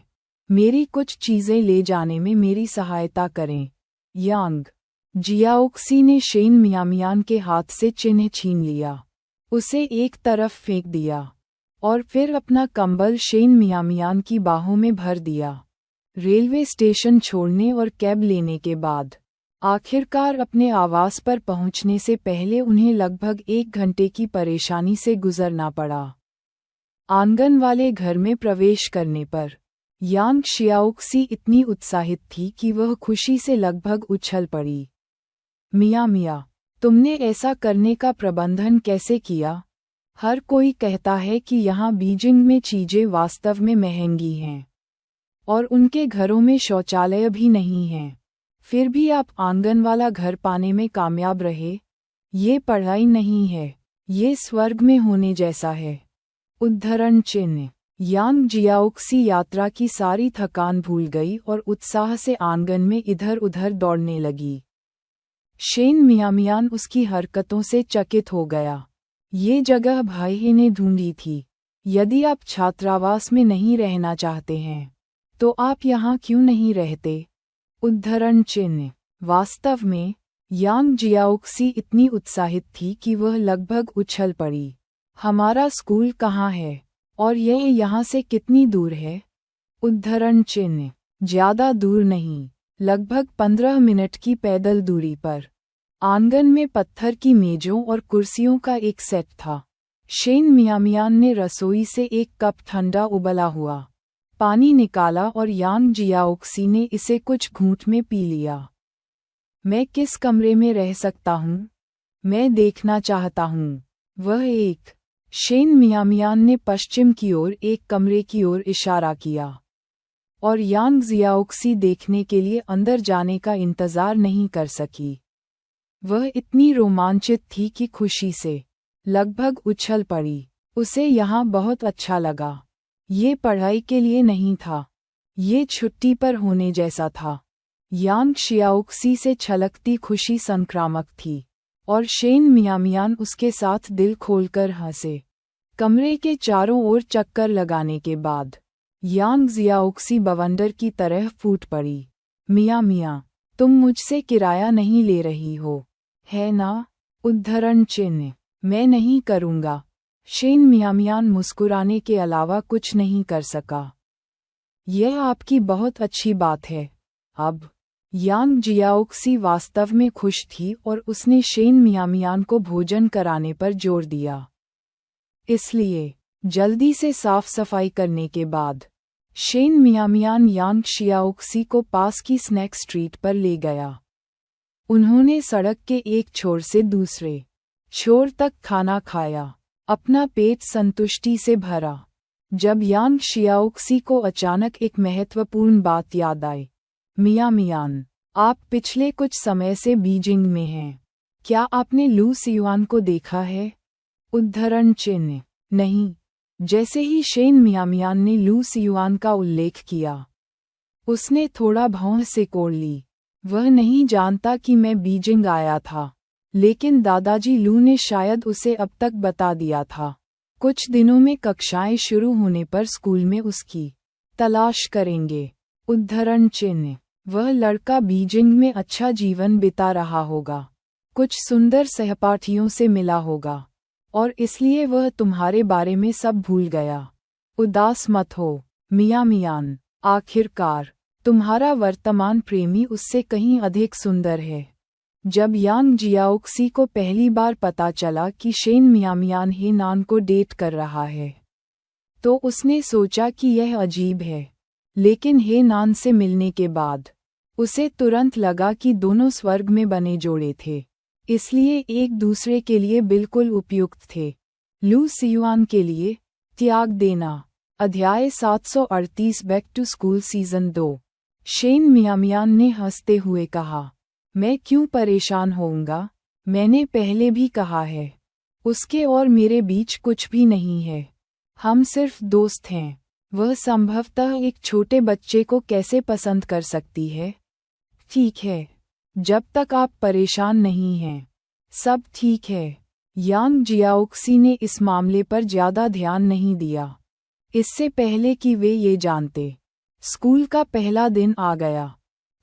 मेरी कुछ चीज़ें ले जाने में मेरी सहायता करें। यांग जियाओक्सी ने शेन मियामियान के हाथ से चिन्ह छीन लिया, उसे एक तरफ फेंक दिया और फिर अपना कंबल शेन मियामियान की बाहों में भर दिया। रेलवे स्टेशन छोड़ने और कैब लेने के बाद आखिरकार अपने आवास पर पहुंचने से पहले उन्हें लगभग 1 घंटे की परेशानी से गुजरना पड़ा। आंगन वाले घर में प्रवेश करने पर यांग शियाओक्सी इतनी उत्साहित थी कि वह खुशी से लगभग उछल पड़ी। मिया, तुमने ऐसा करने का प्रबंधन कैसे किया? हर कोई कहता है कि यहाँ बीजिंग में चीजें वास्तव में महंगी हैं और उनके घरों में शौचालय भी नहीं हैं। फिर भी आप आंगन वाला घर पाने में कामयाब रहे। ये पढ़ाई नहीं है, ये स्वर्ग में होने जैसा है। उद्धरण चिन्ह। यांग जियाओक्सी यात्रा की सारी थकान भूल गई और उत्साह से आंगन में इधर उधर दौड़ने लगी। शेन मियामियान उसकी हरकतों से चकित हो गया। ये जगह भाई ने ढूंढी थी। यदि आप छात्रावास में नहीं रहना चाहते हैं, तो आप यहाँ क्यों नहीं रहते? उद्धरण चिन्ह। वास्तव में यांग जियाओक्सी इतनी उत्साहित थी कि वह लगभग उछल पड़ी। हमारा स्कूल कहाँ है और यह यहाँ से कितनी दूर है? उद्धरण चिन्ह। ज्यादा दूर नहीं, लगभग 15 मिनट की पैदल दूरी पर। आंगन में पत्थर की मेजों और कुर्सियों का एक सेट था। शेन मियामियान ने रसोई से एक कप ठंडा उबला हुआ पानी निकाला और यांग जियाओक्सी ने इसे कुछ घूंट में पी लिया। मैं किस कमरे में रह सकता हूँ? मैं देखना चाहता हूँ। वह एक शेन मियामियान ने पश्चिम की ओर एक कमरे की ओर इशारा किया और यांग जियाओक्सी देखने के लिए अंदर जाने का इंतजार नहीं कर सकी। वह इतनी रोमांचित थी कि खुशी से लगभग उछल पड़ी। उसे यहाँ बहुत अच्छा लगा। ये पढ़ाई के लिए नहीं था, ये छुट्टी पर होने जैसा था। यांग जियाओक्सी से छलकती खुशी संक्रामक थी और शेन मियामियान उसके साथ दिल खोलकर हंसे। कमरे के चारों ओर चक्कर लगाने के बाद यांग जियाओक्सी बवंडर की तरह फूट पड़ी। मियां, तुम मुझसे किराया नहीं ले रही हो, है ना? उद्धरण चिन्ह। मैं नहीं करूँगा। शेन मियामियान मुस्कुराने के अलावा कुछ नहीं कर सका। यह आपकी बहुत अच्छी बात है। अब यांग जियाओक्सी वास्तव में खुश थी और उसने शेन मियामियान को भोजन कराने पर जोर दिया। इसलिए जल्दी से साफ सफाई करने के बाद शेन मियामियान यांग जियाओक्सी को पास की स्नैक स्ट्रीट पर ले गया। उन्होंने सड़क के एक छोर से दूसरे छोर तक खाना खाया, अपना पेट संतुष्टि से भरा। जब यांग जियाओक्सी को अचानक एक महत्वपूर्ण बात याद आई। मियामियान, आप पिछले कुछ समय से बीजिंग में हैं। क्या आपने लू सियुआन को देखा है? उद्धरण चिन्ह। नहीं। जैसे ही शेन मियामियान ने लू सियुआन का उल्लेख किया, उसने थोड़ा भौं से कोड़ ली। वह नहीं जानता कि मैं बीजिंग आया था, लेकिन दादाजी लू ने शायद उसे अब तक बता दिया था। कुछ दिनों में कक्षाएं शुरू होने पर स्कूल में उसकी तलाश करेंगे। उद्धरण चिन्ह। वह लड़का बीजिंग में अच्छा जीवन बिता रहा होगा, कुछ सुंदर सहपाठियों से मिला होगा और इसलिए वह तुम्हारे बारे में सब भूल गया। उदास मत हो मियामियान, आखिरकार तुम्हारा वर्तमान प्रेमी उससे कहीं अधिक सुंदर है। जब यांग जियाओक्सी को पहली बार पता चला कि शेन मियामियान हे नान को डेट कर रहा है, तो उसने सोचा कि यह अजीब है। लेकिन हे नान से मिलने के बाद उसे तुरंत लगा कि दोनों स्वर्ग में बने जोड़े थे, इसलिए एक दूसरे के लिए बिल्कुल उपयुक्त थे। लू सियुआन के लिए त्याग देना। अध्याय 738 back to school season 2। Shen मियामियान ने हंसते हुए कहा, मैं क्यों परेशान होऊंगा? मैंने पहले भी कहा है, उसके और मेरे बीच कुछ भी नहीं है। हम सिर्फ दोस्त हैं। वह संभवतः एक छोटे बच्चे को कैसे पसंद कर सकती है? ठीक है, जब तक आप परेशान नहीं हैं, सब ठीक है। यांग जियाओक्सी ने इस मामले पर ज्यादा ध्यान नहीं दिया। इससे पहले कि वे ये जानते, स्कूल का पहला दिन आ गया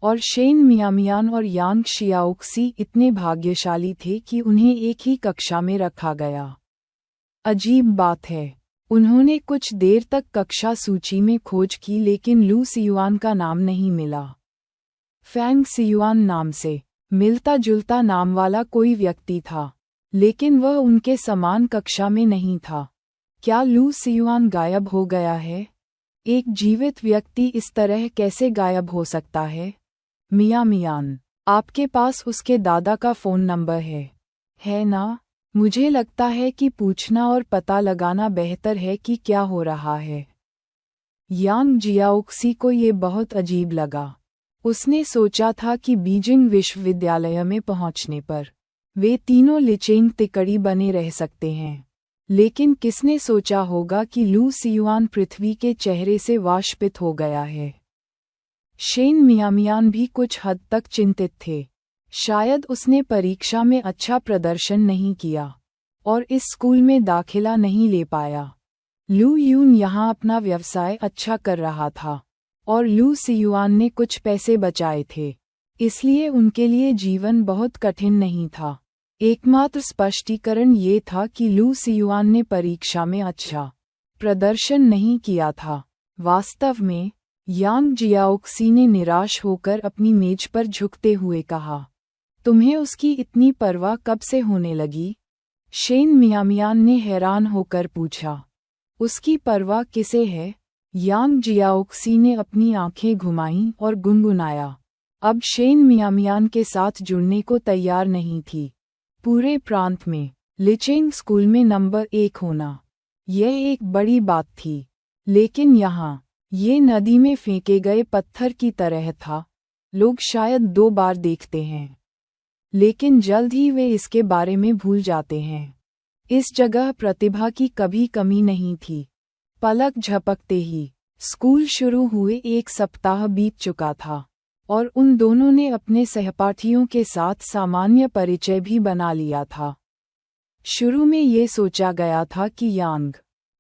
और शेन मियामियान और यांग जियाओक्सी इतने भाग्यशाली थे कि उन्हें एक ही कक्षा में रखा गया। अजीब बात है, उन्होंने कुछ देर तक कक्षा सूची में खोज की लेकिन लू सियुआन का नाम नहीं मिला। फैंग सियुआन नाम से मिलता जुलता नाम वाला कोई व्यक्ति था, लेकिन वह उनके समान कक्षा में नहीं था। क्या लू सियुआन गायब हो गया है? एक जीवित व्यक्ति इस तरह कैसे गायब हो सकता है? मियामियान, आपके पास उसके दादा का फ़ोन नंबर है ना? मुझे लगता है कि पूछना और पता लगाना बेहतर है कि क्या हो रहा है। यांग जियाओक्सी को ये बहुत अजीब लगा। उसने सोचा था कि बीजिंग विश्वविद्यालय में पहुंचने पर वे तीनों लिचेंग तिकड़ी बने रह सकते हैं, लेकिन किसने सोचा होगा कि लू सियुआन पृथ्वी के चेहरे से वाष्पित हो गया है। शेन मियामियान भी कुछ हद तक चिंतित थे। शायद उसने परीक्षा में अच्छा प्रदर्शन नहीं किया और इस स्कूल में दाखिला नहीं ले पाया। लू यून यहाँ अपना व्यवसाय अच्छा कर रहा था और लू सियुआन ने कुछ पैसे बचाए थे, इसलिए उनके लिए जीवन बहुत कठिन नहीं था। एकमात्र स्पष्टीकरण ये था कि लू सियुआन ने परीक्षा में अच्छा प्रदर्शन नहीं किया था। वास्तव में यांग जियाओक्सी ने निराश होकर अपनी मेज पर झुकते हुए कहा, तुम्हें उसकी इतनी परवाह कब से होने लगी? शेन मियामियान ने हैरान होकर पूछा, उसकी परवाह किसे है? यांग जियाओक्सी ने अपनी आंखें घुमाईं और गुनगुनाया। अब शेन मियामियान के साथ जुड़ने को तैयार नहीं थी। पूरे प्रांत में लिचेंग स्कूल में नंबर 1 होना, यह एक बड़ी बात थी। लेकिन यहाँ, ये नदी में फेंके गए पत्थर की तरह था। लोग शायद 2 बार देखते हैं, लेकिन जल्द ही वे इसके बारे में भूल जाते हैं। इस जगह प्रतिभा की कभी कमी नहीं थी। पलक झपकते ही स्कूल शुरू हुए 1 सप्ताह बीत चुका था, और उन दोनों ने अपने सहपाठियों के साथ सामान्य परिचय भी बना लिया था। शुरू में ये सोचा गया था कि यांग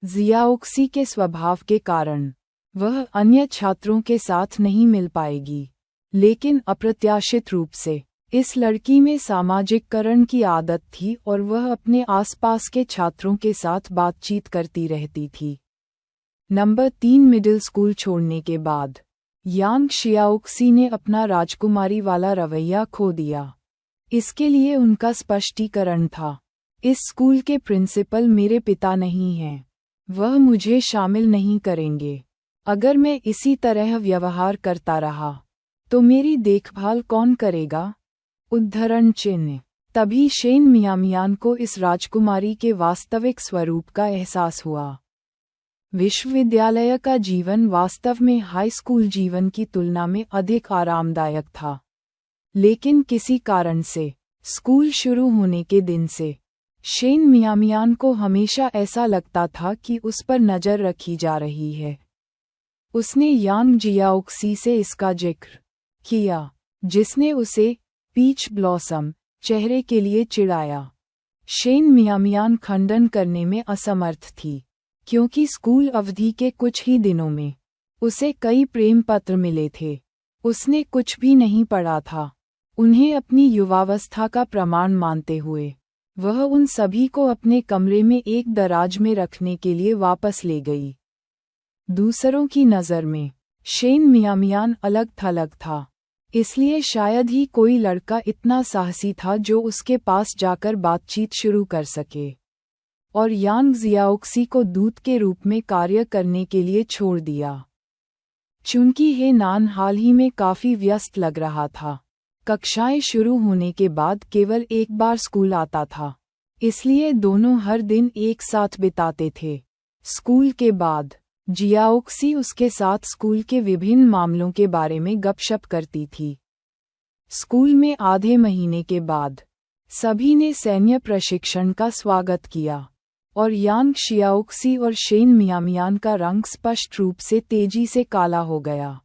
जियाओक्सी के स्वभाव के कारण वह अन्य छात्रों के साथ नहीं मिल पाएगी, लेकिन अप्रत्याशित रूप से इस लड़की में सामाजिककरण की आदत थी और वह अपने आसपास के छात्रों के साथ बातचीत करती रहती थी। नंबर 3 मिडिल स्कूल छोड़ने के बाद यांग शियाओक्सी ने अपना राजकुमारी वाला रवैया खो दिया। इसके लिए उनका स्पष्टीकरण था, इस स्कूल के प्रिंसिपल मेरे पिता नहीं हैं। वह मुझे शामिल नहीं करेंगे। अगर मैं इसी तरह व्यवहार करता रहा तो मेरी देखभाल कौन करेगा? उद्धरण चिन्ह। तभी शेन मियामियान को इस राजकुमारी के वास्तविक स्वरूप का एहसास हुआ। विश्वविद्यालय का जीवन वास्तव में हाई स्कूल जीवन की तुलना में अधिक आरामदायक था, लेकिन किसी कारण से स्कूल शुरू होने के दिन से शेन मियामियान को हमेशा ऐसा लगता था कि उस पर नज़र रखी जा रही है। उसने यांग जियाओक्सी से इसका जिक्र किया, जिसने उसे पीच ब्लॉसम चेहरे के लिए चिढ़ाया। शेन मियामियान खंडन करने में असमर्थ थी, क्योंकि स्कूल अवधि के कुछ ही दिनों में उसे कई प्रेम पत्र मिले थे। उसने कुछ भी नहीं पढ़ा था। उन्हें अपनी युवावस्था का प्रमाण मानते हुए वह उन सभी को अपने कमरे में एक दराज में रखने के लिए वापस ले गई। दूसरों की नज़र में शेन मियामियान अलग थलग था, इसलिए शायद ही कोई लड़का इतना साहसी था जो उसके पास जाकर बातचीत शुरू कर सके, और यांग जियाओक्सी को दूत के रूप में कार्य करने के लिए छोड़ दिया। चूंकि हेनान हाल ही में काफ़ी व्यस्त लग रहा था, कक्षाएं शुरू होने के बाद केवल एक बार स्कूल आता था, इसलिए दोनों हर दिन एक साथ बिताते थे। स्कूल के बाद जियाओक्सी उसके साथ स्कूल के विभिन्न मामलों के बारे में गपशप करती थी। स्कूल में आधे महीने के बाद सभी ने सैन्य प्रशिक्षण का स्वागत किया, और यांग शियाओक्सी और शेन मियामियान का रंग स्पष्ट रूप से तेजी से काला हो गया।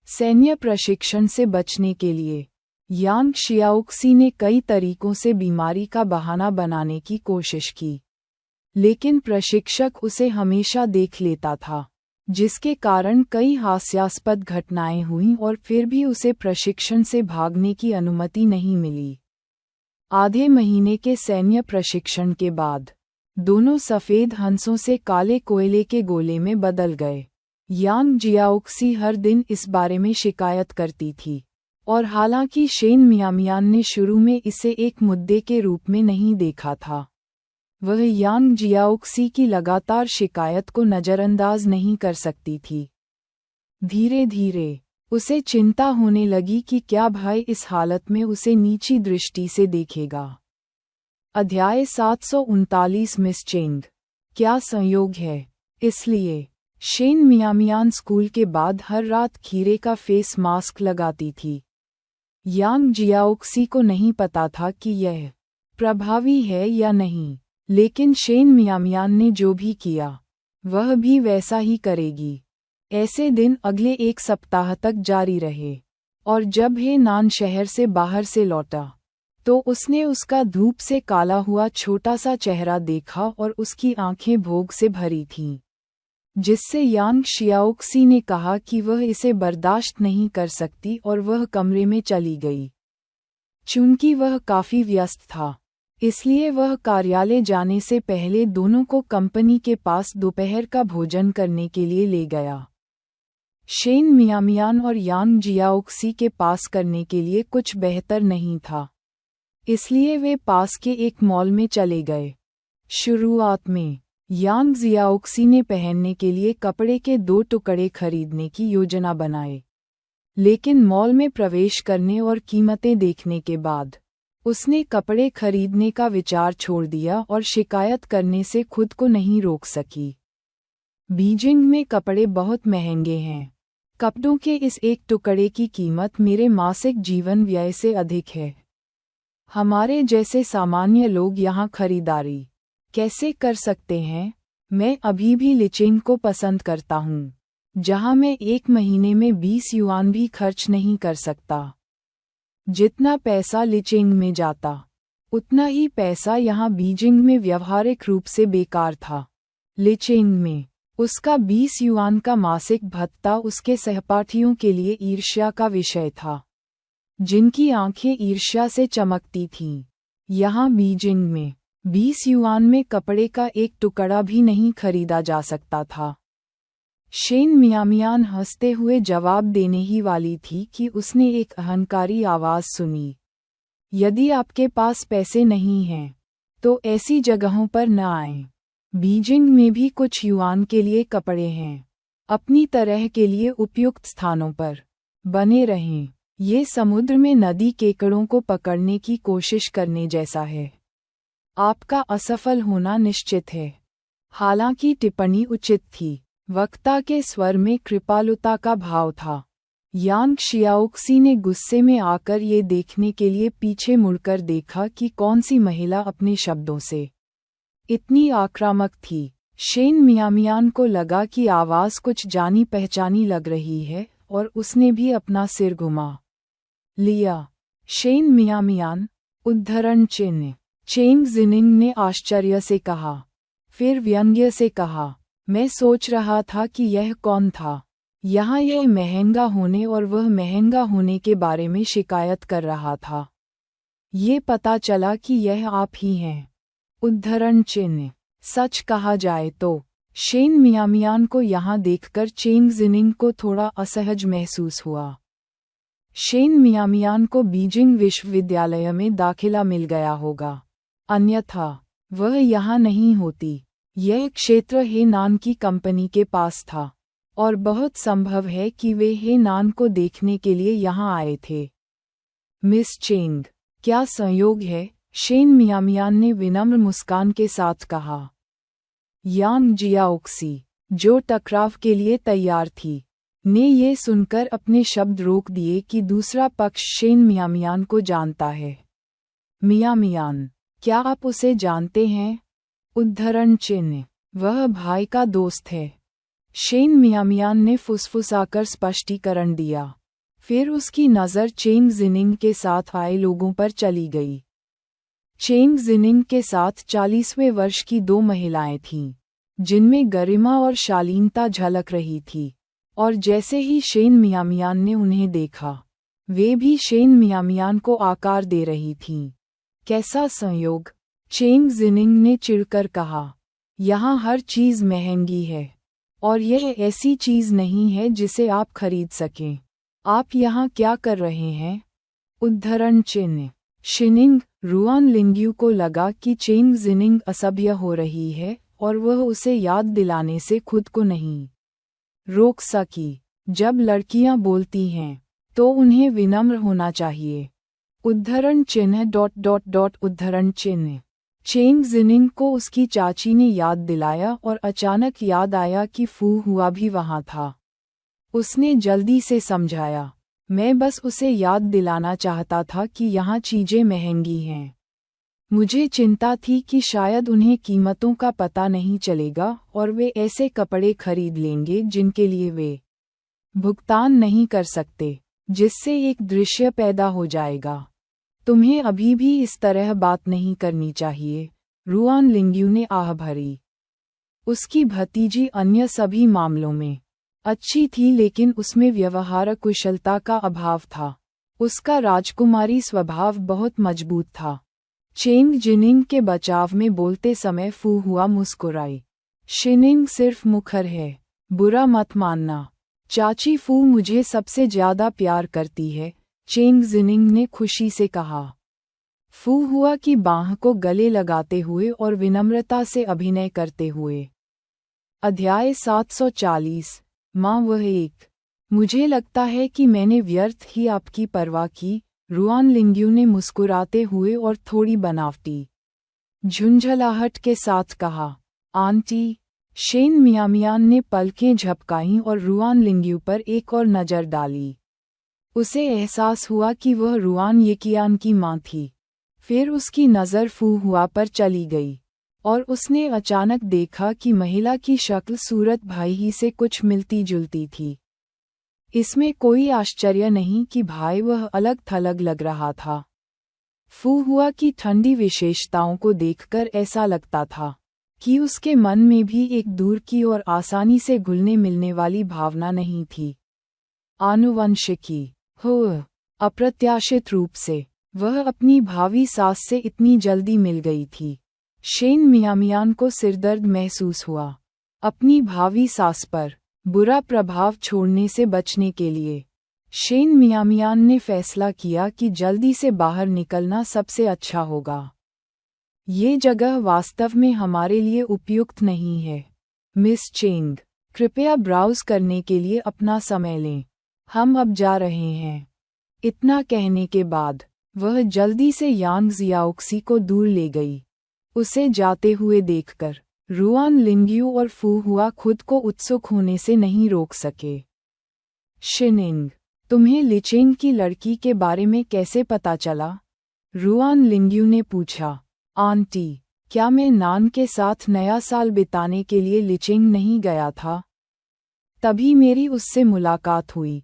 सैन्य प्रशिक्षण से बचने के लिए यांग शियाओक्सी ने कई तरीकों से बीमारी का बहाना बनाने की कोशिश की, लेकिन प्रशिक्षक उसे हमेशा देख लेता था, जिसके कारण कई हास्यास्पद घटनाएं हुईं और फिर भी उसे प्रशिक्षण से भागने की अनुमति नहीं मिली। आधे महीने के सैन्य प्रशिक्षण के बाद दोनों सफ़ेद हंसों से काले कोयले के गोले में बदल गए। यांग जियाओक्सी हर दिन इस बारे में शिकायत करती थी, और हालांकि शेन मियामियान ने शुरू में इसे एक मुद्दे के रूप में नहीं देखा था, वह यांग जियाओक्सी की लगातार शिकायत को नज़रअंदाज नहीं कर सकती थी। धीरे धीरे उसे चिंता होने लगी कि क्या भाई इस हालत में उसे नीची दृष्टि से देखेगा। अध्याय 739 मिस चेंग, क्या संयोग है। इसलिए शेन मियामियान स्कूल के बाद हर रात खीरे का फेस मास्क लगाती थी। यांग जियाओक्सी को नहीं पता था कि यह प्रभावी है या नहीं, लेकिन शेन मियामियान ने जो भी किया वह भी वैसा ही करेगी। ऐसे दिन अगले 1 सप्ताह तक जारी रहे, और जब हेनान शहर से बाहर से लौटा तो उसने उसका धूप से काला हुआ छोटा सा चेहरा देखा और उसकी आंखें भोग से भरी थीं, जिससे यांग शियाओक्सी ने कहा कि वह इसे बर्दाश्त नहीं कर सकती और वह कमरे में चली गई। चूंकि वह काफ़ी व्यस्त था, इसलिए वह कार्यालय जाने से पहले दोनों को कंपनी के पास दोपहर का भोजन करने के लिए ले गया। शेन मियामियान और यांग जियाओक्सी के पास करने के लिए कुछ बेहतर नहीं था, इसलिए वे पास के एक मॉल में चले गए। शुरुआत में यांग जियाओक्सी ने पहनने के लिए कपड़े के 2 टुकड़े खरीदने की योजना बनाए, लेकिन मॉल में प्रवेश करने और कीमतें देखने के बाद उसने कपड़े खरीदने का विचार छोड़ दिया और शिकायत करने से खुद को नहीं रोक सकी। बीजिंग में कपड़े बहुत महंगे हैं। कपड़ों के इस एक टुकड़े की कीमत मेरे मासिक जीवन व्यय से अधिक है। हमारे जैसे सामान्य लोग यहाँ खरीदारी कैसे कर सकते हैं? मैं अभी भी लिचिंग को पसंद करता हूँ, जहाँ मैं एक महीने में 20 युआन भी खर्च नहीं कर सकता। जितना पैसा लिचिंग में जाता, उतना ही पैसा यहाँ बीजिंग में व्यावहारिक रूप से बेकार था। लिचिंग में उसका 20 युआन का मासिक भत्ता उसके सहपाठियों के लिए ईर्ष्या का विषय था, जिनकी आंखें ईर्ष्या से चमकती थीं। यहाँ बीजिंग में 20 युआन में कपड़े का एक टुकड़ा भी नहीं खरीदा जा सकता था। शेन मियामियान हंसते हुए जवाब देने ही वाली थी कि उसने एक अहंकारी आवाज़ सुनी। यदि आपके पास पैसे नहीं हैं, तो ऐसी जगहों पर न आएं। बीजिंग में भी कुछ युआन के लिए कपड़े हैं। अपनी तरह के लिए उपयुक्त स्थानों पर बने रहें। ये समुद्र में नदी केकड़ों को पकड़ने की कोशिश करने जैसा है। आपका असफल होना निश्चित है। हालांकि टिप्पणी उचित थी। वक्ता के स्वर में कृपालुता का भाव था। यांग शियाओक्सी ने गुस्से में आकर ये देखने के लिए पीछे मुड़कर देखा कि कौन सी महिला अपने शब्दों से इतनी आक्रामक थी। शेन मियामियान को लगा कि आवाज़ कुछ जानी पहचानी लग रही है और उसने भी अपना सिर घुमा लिया। शेन मियामियान, उद्धरण चिन्ह। चेंग जिनिंग ने आश्चर्य से कहा, फिर व्यंग्य से कहा, मैं सोच रहा था कि यह कौन था। यहाँ यह महंगा होने और वह महंगा होने के बारे में शिकायत कर रहा था। ये पता चला कि यह आप ही हैं। उद्धरण चिन्ह। सच कहा जाए तो शेन मियामियान को यहाँ देखकर चेंग जिनिंग को थोड़ा असहज महसूस हुआ। शेन मियामियान को बीजिंग विश्वविद्यालय में दाखिला मिल गया होगा, अन्यथा वह यहाँ नहीं होती। यह क्षेत्र हेनान की कंपनी के पास था, और बहुत संभव है कि वे हेनान को देखने के लिए यहाँ आए थे। मिस चेंग, क्या संयोग है? शेन मियामियान ने विनम्र मुस्कान के साथ कहा। यांग जियाओक्सी, जो टकराव के लिए तैयार थी, ने ये सुनकर अपने शब्द रोक दिए कि दूसरा पक्ष शेन मियामियान को जानता है। मियामियान, क्या आप उसे जानते हैं? उद्धरण चिन्ह। वह भाई का दोस्त है। शेन मियामियान ने फुसफुसाकर स्पष्टीकरण दिया। फिर उसकी नज़र चेंग जिनिंग के साथ आए लोगों पर चली गई। चेंग जिनिंग के साथ 40वें वर्ष की 2 महिलाएं थीं, जिनमें गरिमा और शालीनता झलक रही थी, और जैसे ही शेन मियामियान ने उन्हें देखा, वे भी शेन मियामियान को आकार दे रही थीं। कैसा संयोग? चेंग जिनिंग ने चिढ़कर कहा। यहाँ हर चीज़ महंगी है, और यह ऐसी चीज़ नहीं है जिसे आप खरीद सकें। आप यहाँ क्या कर रहे हैं? उद्धरण चिन्ह। शिनिंग। रुआन लिंग्यू को लगा कि चेंग जिनिंग असभ्य हो रही है, और वह उसे याद दिलाने से खुद को नहीं रोक सकी। जब लड़कियां बोलती हैं, तो उन्हें विनम्र होना चाहिए। उद्धरण चिन्ह उद्धरण चिन्ह। चेंग जिनिंग को उसकी चाची ने याद दिलाया और अचानक याद आया कि फू हुआ भी वहाँ था। उसने जल्दी से समझाया, मैं बस उसे याद दिलाना चाहता था कि यहाँ चीज़ें महंगी हैं। मुझे चिंता थी कि शायद उन्हें कीमतों का पता नहीं चलेगा और वे ऐसे कपड़े खरीद लेंगे जिनके लिए वे भुगतान नहीं कर सकते, जिससे एक दृश्य पैदा हो जाएगा। तुम्हें अभी भी इस तरह बात नहीं करनी चाहिए, रुआन लिंग्यू ने आह भरी। उसकी भतीजी अन्य सभी मामलों में अच्छी थी, लेकिन उसमें व्यवहार कुशलता का अभाव था। उसका राजकुमारी स्वभाव बहुत मजबूत था। चेंग जिनिंग के बचाव में बोलते समय फू हुआ मुस्कुराई। शिनिंग सिर्फ मुखर है, बुरा मत मानना। चाची फू मुझे सबसे ज्यादा प्यार करती है, चेंग जिनिंग ने खुशी से कहा। फू हुआ की बाँह को गले लगाते हुए और विनम्रता से अभिनय करते हुए। अध्याय 740। माँ वह एक। मुझे लगता है कि मैंने व्यर्थ ही आपकी परवाह की, रुआन लिंग्यू ने मुस्कुराते हुए और थोड़ी बनावटी झुंझलाहट के साथ कहा। आंटी। शेन मियामियान ने पलकें झपकाईं और रुआन लिंग्यू पर एक और नज़र डाली। उसे एहसास हुआ कि वह रुआन येकियान की माँ थी। फिर उसकी नज़र फू हुआ पर चली गई और उसने अचानक देखा कि महिला की शक्ल सूरत भाई ही से कुछ मिलती जुलती थी। इसमें कोई आश्चर्य नहीं कि भाई वह अलग थलग लग रहा था। फू हुआ की ठंडी विशेषताओं को देखकर ऐसा लगता था कि उसके मन में भी एक दूर की और आसानी से घुलने मिलने वाली भावना नहीं थी। आनुवंशिकी हो। अप्रत्याशित रूप से वह अपनी भावी सास से इतनी जल्दी मिल गई थी। शेन मियामियान को सिरदर्द महसूस हुआ। अपनी भावी सास पर बुरा प्रभाव छोड़ने से बचने के लिए शेन मियामियान ने फैसला किया कि जल्दी से बाहर निकलना सबसे अच्छा होगा। ये जगह वास्तव में हमारे लिए उपयुक्त नहीं है। मिस चेंग, कृपया ब्राउज़ करने के लिए अपना समय लें। हम अब जा रहे हैं। इतना कहने के बाद वह जल्दी से यांग जियाओक्सी को दूर ले गई। उसे जाते हुए देखकर रुआन लिंग्यू और फू हुआ खुद को उत्सुक होने से नहीं रोक सके। शिनिंग, तुम्हें लिचेंग की लड़की के बारे में कैसे पता चला? रुआन लिंग्यू ने पूछा। आंटी, क्या मैं नान के साथ नया साल बिताने के लिए लिचेंग नहीं गया था? तभी मेरी उससे मुलाकात हुई।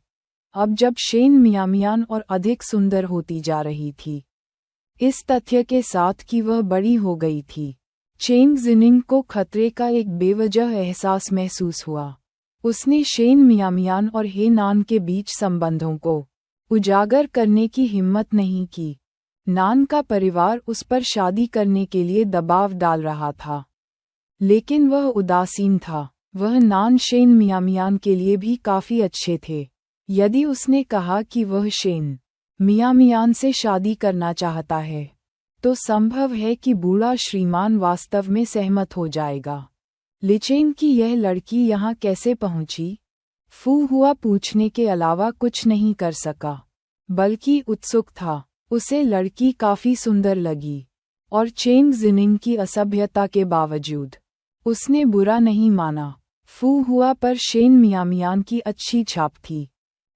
अब जब शेन मियामियान और अधिक सुंदर होती जा रही थी, इस तथ्य के साथ कि वह बड़ी हो गई थी, चेंग जिनिंग को खतरे का एक बेवजह एहसास महसूस हुआ। उसने शेन मियामियान और हे नान के बीच संबंधों को उजागर करने की हिम्मत नहीं की। नान का परिवार उस पर शादी करने के लिए दबाव डाल रहा था, लेकिन वह उदासीन था। वह नान शेन मियामियान के लिए भी काफ़ी अच्छे थे। यदि उसने कहा कि वह शेन मियामियान से शादी करना चाहता है, तो संभव है कि बूढ़ा श्रीमान वास्तव में सहमत हो जाएगा। लिचेंग की यह लड़की यहाँ कैसे पहुँची? फू हुआ पूछने के अलावा कुछ नहीं कर सका, बल्कि उत्सुक था। उसे लड़की काफ़ी सुंदर लगी और चेंग जिनिंग की असभ्यता के बावजूद उसने बुरा नहीं माना। फू हुआ पर शेन मियामियान की अच्छी छाप थी।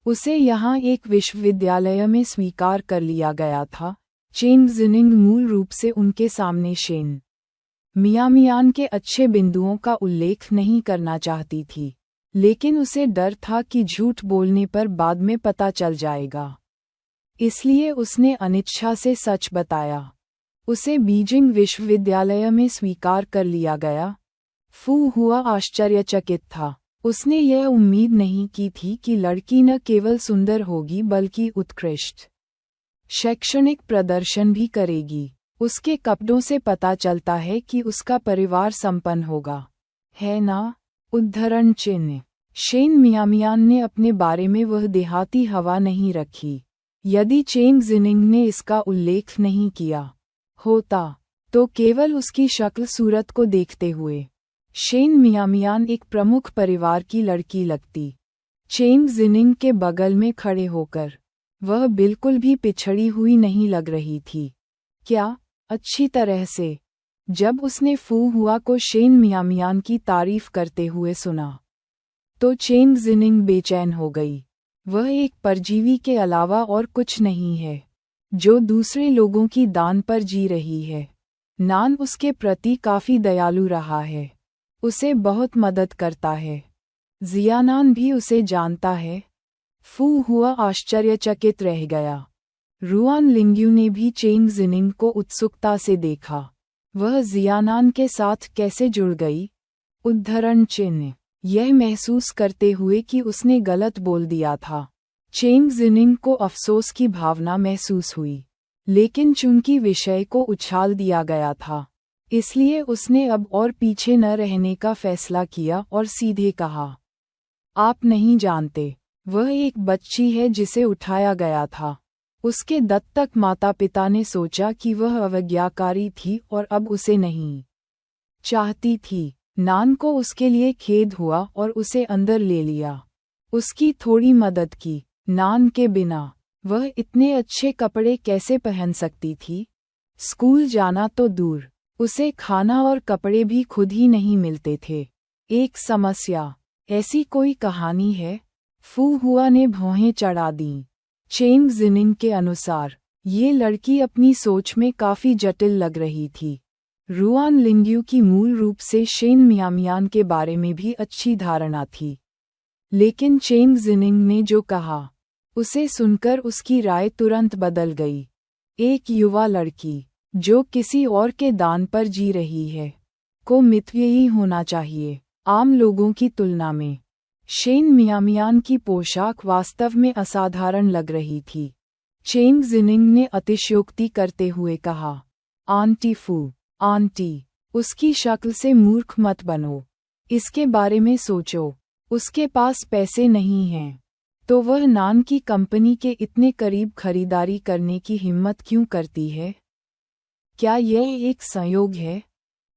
उसे यहाँ एक विश्वविद्यालय में स्वीकार कर लिया गया था। चेंग जिनिंग मूल रूप से उनके सामने शेन मियामियान के अच्छे बिंदुओं का उल्लेख नहीं करना चाहती थी, लेकिन उसे डर था कि झूठ बोलने पर बाद में पता चल जाएगा। इसलिए उसने अनिच्छा से सच बताया। उसे बीजिंग विश्वविद्यालय में स्वीकार कर लिया गया। फू हुआ आश्चर्यचकित था। उसने यह उम्मीद नहीं की थी कि लड़की न केवल सुंदर होगी बल्कि उत्कृष्ट शैक्षणिक प्रदर्शन भी करेगी। उसके कपड़ों से पता चलता है कि उसका परिवार संपन्न होगा, है ना? उद्धरण चिन्ह। शेन मियामियान ने अपने बारे में वह देहाती हवा नहीं रखी। यदि चेंग जिनिंग ने इसका उल्लेख नहीं किया होता, तो केवल उसकी शक्ल सूरत को देखते हुए शेन मियामियान एक प्रमुख परिवार की लड़की लगती। चेंग जिनिंग के बगल में खड़े होकर वह बिल्कुल भी पिछड़ी हुई नहीं लग रही थी। क्या? अच्छी तरह से। जब उसने फू हुआ को शेन मियामियान की तारीफ करते हुए सुना, तो चेंग जिनिंग बेचैन हो गई। वह एक परजीवी के अलावा और कुछ नहीं है, जो दूसरे लोगों की दान पर जी रही है। नान उसके प्रति काफ़ी दयालु रहा है, उसे बहुत मदद करता है। जियानान भी उसे जानता है। फू हुआ आश्चर्यचकित रह गया। रुआन लिंग्यू ने भी चेंग जिनिंग को उत्सुकता से देखा। वह जियानान के साथ कैसे जुड़ गई? उद्धरण चिन्ह। यह महसूस करते हुए कि उसने गलत बोल दिया था, चेंग जिनिंग को अफसोस की भावना महसूस हुई, लेकिन चूंकि विषय को उछाल दिया गया था, इसलिए उसने अब और पीछे न रहने का फैसला किया और सीधे कहा, आप नहीं जानते, वह एक बच्ची है जिसे उठाया गया था। उसके दत्तक माता पिता ने सोचा कि वह अवज्ञाकारी थी और अब उसे नहीं चाहती थी। नान को उसके लिए खेद हुआ और उसे अंदर ले लिया। उसकी थोड़ी मदद की। नान के बिना वह इतने अच्छे कपड़े कैसे पहन सकती थी? स्कूल जाना तो दूर, उसे खाना और कपड़े भी खुद ही नहीं मिलते थे। एक समस्या, ऐसी कोई कहानी है? फू हुआ ने भौहें चढ़ा दीं। चेंग जिनिंग के अनुसार ये लड़की अपनी सोच में काफी जटिल लग रही थी। रुआन लिंग्यू की मूल रूप से शेन मियामियान के बारे में भी अच्छी धारणा थी, लेकिन चेंग जिनिंग ने जो कहा उसे सुनकर उसकी राय तुरंत बदल गई। एक युवा लड़की जो किसी और के दान पर जी रही है को मितव्ययी होना चाहिए आम लोगों की तुलना में। शेन मियामियान की पोशाक वास्तव में असाधारण लग रही थी। चेंग जिनिंग ने अतिशयोक्ति करते हुए कहा, आंटी फू, आंटी, उसकी शक्ल से मूर्ख मत बनो। इसके बारे में सोचो, उसके पास पैसे नहीं हैं, तो वह नान की कंपनी के इतने करीब खरीदारी करने की हिम्मत क्यों करती है? क्या यह एक संयोग है?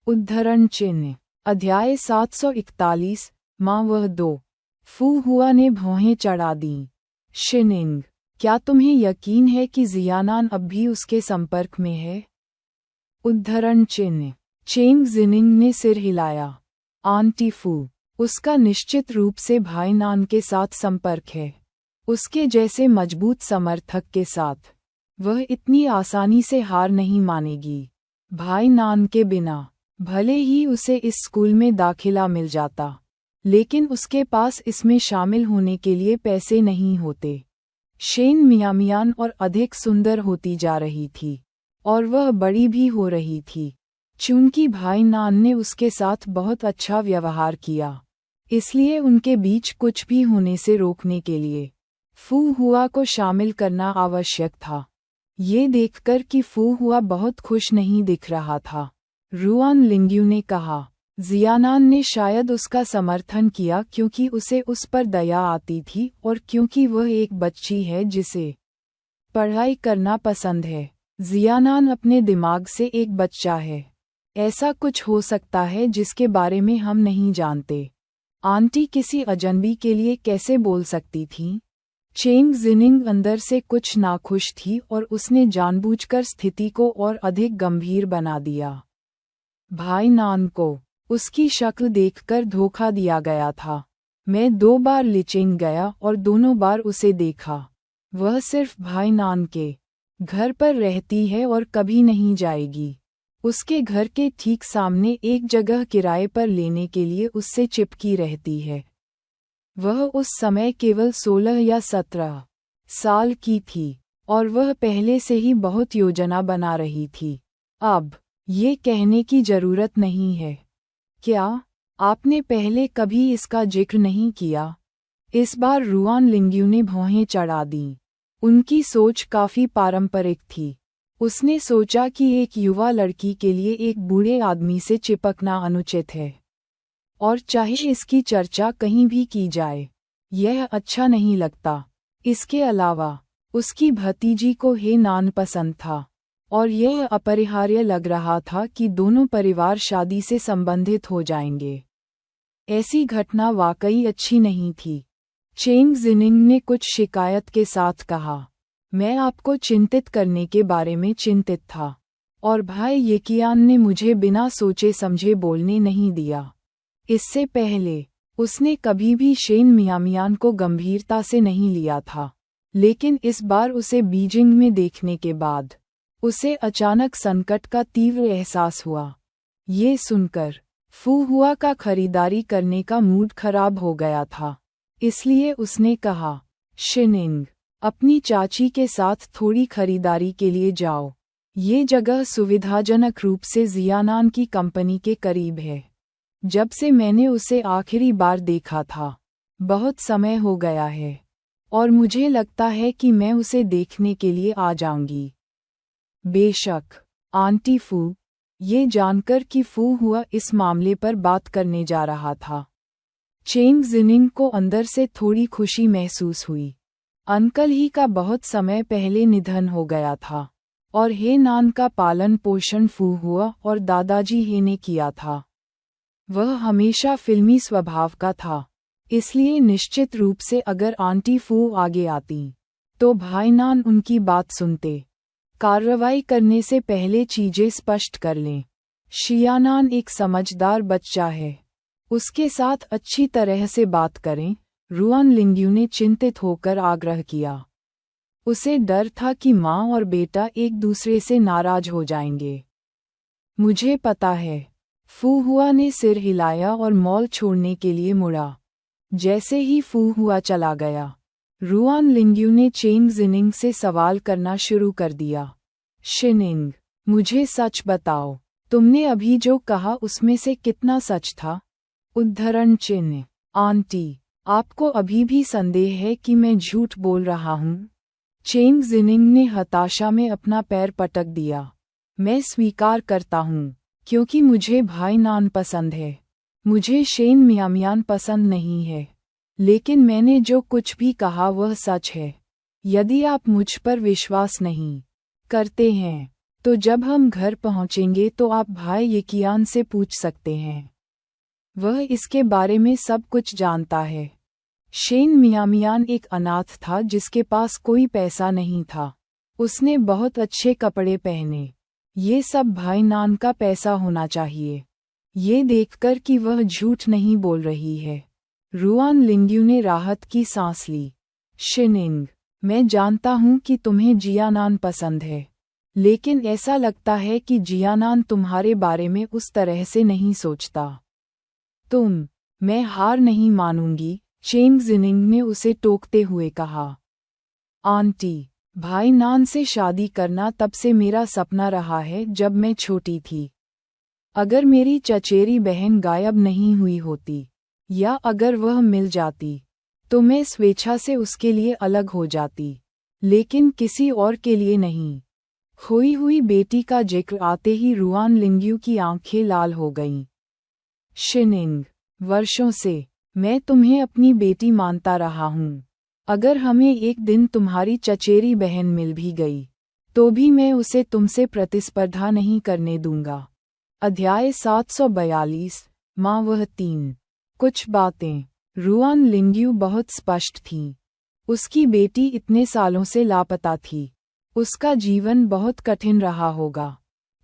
उद्धरण चिन्ह। अध्याय 741, माँ वह दो। फू हुआ ने भौहें चढ़ा दीं। शिनिंग, क्या तुम्हें यकीन है कि जियानान अब भी उसके संपर्क में है? उद्धरण चिन्ह। चेंग जिनिंग ने सिर हिलाया। आंटी फू, उसका निश्चित रूप से भाई नान के साथ संपर्क है, उसके जैसे मजबूत समर्थक के साथ। वह इतनी आसानी से हार नहीं मानेगी। भाई नान के बिना भले ही उसे इस स्कूल में दाखिला मिल जाता, लेकिन उसके पास इसमें शामिल होने के लिए पैसे नहीं होते। शेन मियामियान और अधिक सुंदर होती जा रही थी, और वह बड़ी भी हो रही थी। चूंकि भाई नान ने उसके साथ बहुत अच्छा व्यवहार किया, इसलिए उनके बीच कुछ भी होने से रोकने के लिए फू हुआ को शामिल करना आवश्यक था। ये देखकर कि फू हुआ बहुत खुश नहीं दिख रहा था, रुआन लिंग्यू ने कहा, जियानान ने शायद उसका समर्थन किया क्योंकि उसे उस पर दया आती थी और क्योंकि वह एक बच्ची है जिसे पढ़ाई करना पसंद है। जियानान अपने दिमाग से एक बच्चा है। ऐसा कुछ हो सकता है जिसके बारे में हम नहीं जानते। आंटी किसी अजनबी के लिए कैसे बोल सकती थीं? चेंग जिनिंग अंदर से कुछ नाखुश थी और उसने जानबूझकर स्थिति को और अधिक गंभीर बना दिया। भाई नान को उसकी शक्ल देखकर धोखा दिया गया था। मैं 2 बार लिचेंग गया और दोनों बार उसे देखा। वह सिर्फ भाई नान के घर पर रहती है और कभी नहीं जाएगी। उसके घर के ठीक सामने एक जगह किराए पर लेने के लिए उससे चिपकी रहती है। वह उस समय केवल 16 या 17 साल की थी और वह पहले से ही बहुत योजना बना रही थी। अब ये कहने की जरूरत नहीं है, क्या आपने पहले कभी इसका जिक्र नहीं किया? इस बार रुआन लिंग्यू ने भौहें चढ़ा दीं। उनकी सोच काफी पारंपरिक थी। उसने सोचा कि एक युवा लड़की के लिए एक बूढ़े आदमी से चिपकना अनुचित है, और चाहे इसकी चर्चा कहीं भी की जाए, यह अच्छा नहीं लगता। इसके अलावा उसकी भतीजी को हे नान पसंद था, और यह अपरिहार्य लग रहा था कि दोनों परिवार शादी से संबंधित हो जाएंगे। ऐसी घटना वाकई अच्छी नहीं थी। चेंग जिनिंग ने कुछ शिकायत के साथ कहा, मैं आपको चिंतित करने के बारे में चिंतित था, और भाई येकियान ने मुझे बिना सोचे समझे बोलने नहीं दिया। इससे पहले उसने कभी भी शेन मियामियान को गंभीरता से नहीं लिया था, लेकिन इस बार उसे बीजिंग में देखने के बाद उसे अचानक संकट का तीव्र एहसास हुआ। ये सुनकर फू हुआ का खरीदारी करने का मूड खराब हो गया था, इसलिए उसने कहा, शिनिंग, अपनी चाची के साथ थोड़ी खरीदारी के लिए जाओ। ये जगह सुविधाजनक रूप से जियानान की कंपनी के करीब है। जब से मैंने उसे आखिरी बार देखा था, बहुत समय हो गया है, और मुझे लगता है कि मैं उसे देखने के लिए आ जाऊंगी। बेशक, आंटी फू। ये जानकर कि फू हुआ इस मामले पर बात करने जा रहा था, चेंग जिनिंग को अंदर से थोड़ी खुशी महसूस हुई। अंकल ही का बहुत समय पहले निधन हो गया था, और हे नान का पालन पोषण फू हुआ और दादाजी हे ने किया था। वह हमेशा फिल्मी स्वभाव का था, इसलिए निश्चित रूप से अगर आंटी फू आगे आती तो भाईनान उनकी बात सुनते। कार्रवाई करने से पहले चीजें स्पष्ट कर लें। शियानान एक समझदार बच्चा है, उसके साथ अच्छी तरह से बात करें, रुआन लिंग्यू ने चिंतित होकर आग्रह किया। उसे डर था कि माँ और बेटा एक दूसरे से नाराज हो जाएंगे। मुझे पता है। फू हुआ ने सिर हिलाया और मॉल छोड़ने के लिए मुड़ा। जैसे ही फू हुआ चला गया, रुआन लिंग्यू ने चेंग जिनिंग से सवाल करना शुरू कर दिया। शिनिंग, मुझे सच बताओ, तुमने अभी जो कहा उसमें से कितना सच था? उद्धरण चिन्ह। आंटी, आपको अभी भी संदेह है कि मैं झूठ बोल रहा हूँ? चेंग जिनिंग ने हताशा में अपना पैर पटक दिया। मैं स्वीकार करता हूँ, क्योंकि मुझे भाईनान पसंद है। मुझे शेन मियामियान पसंद नहीं है। लेकिन मैंने जो कुछ भी कहा वह सच है। यदि आप मुझ पर विश्वास नहीं करते हैं, तो जब हम घर पहुंचेंगे तो आप भाई येकियान से पूछ सकते हैं। वह इसके बारे में सब कुछ जानता है। शेन मियामियान एक अनाथ था जिसके पास कोई पैसा नहीं था। उसने बहुत अच्छे कपड़े पहने। ये सब भाईनान का पैसा होना चाहिए। ये देखकर कि वह झूठ नहीं बोल रही है, रुआन लिंग्यू ने राहत की सांस ली। शिनिंग, मैं जानता हूँ कि तुम्हें जियानान पसंद है, लेकिन ऐसा लगता है कि जियानान तुम्हारे बारे में उस तरह से नहीं सोचता। मैं हार नहीं मानूंगी, चेंग जिनिंग ने उसे टोकते हुए कहा। आंटी, भाईनान से शादी करना तब से मेरा सपना रहा है जब मैं छोटी थी। अगर मेरी चचेरी बहन गायब नहीं हुई होती, या अगर वह मिल जाती, तो मैं स्वेच्छा से उसके लिए अलग हो जाती, लेकिन किसी और के लिए नहीं। खोई हुई बेटी का जिक्र आते ही रुआन लिंग्यू की आंखें लाल हो गईं। शिनिंग, वर्षों से मैं तुम्हें अपनी बेटी मानता रहा हूँ। अगर हमें एक दिन तुम्हारी चचेरी बहन मिल भी गई, तो भी मैं उसे तुमसे प्रतिस्पर्धा नहीं करने दूंगा। अध्याय 742, माँ वह 3। कुछ बातें रुआन लिंग्यू बहुत स्पष्ट थीं। उसकी बेटी इतने सालों से लापता थी। उसका जीवन बहुत कठिन रहा होगा,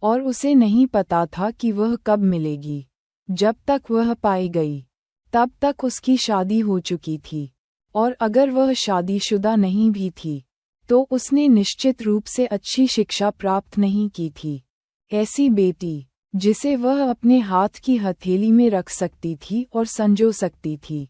और उसे नहीं पता था कि वह कब मिलेगी। जब तक वह पाई गई, तब तक उसकी शादी हो चुकी थी, और अगर वह शादीशुदा नहीं भी थी, तो उसने निश्चित रूप से अच्छी शिक्षा प्राप्त नहीं की थी। ऐसी बेटी जिसे वह अपने हाथ की हथेली में रख सकती थी और संजो सकती थी।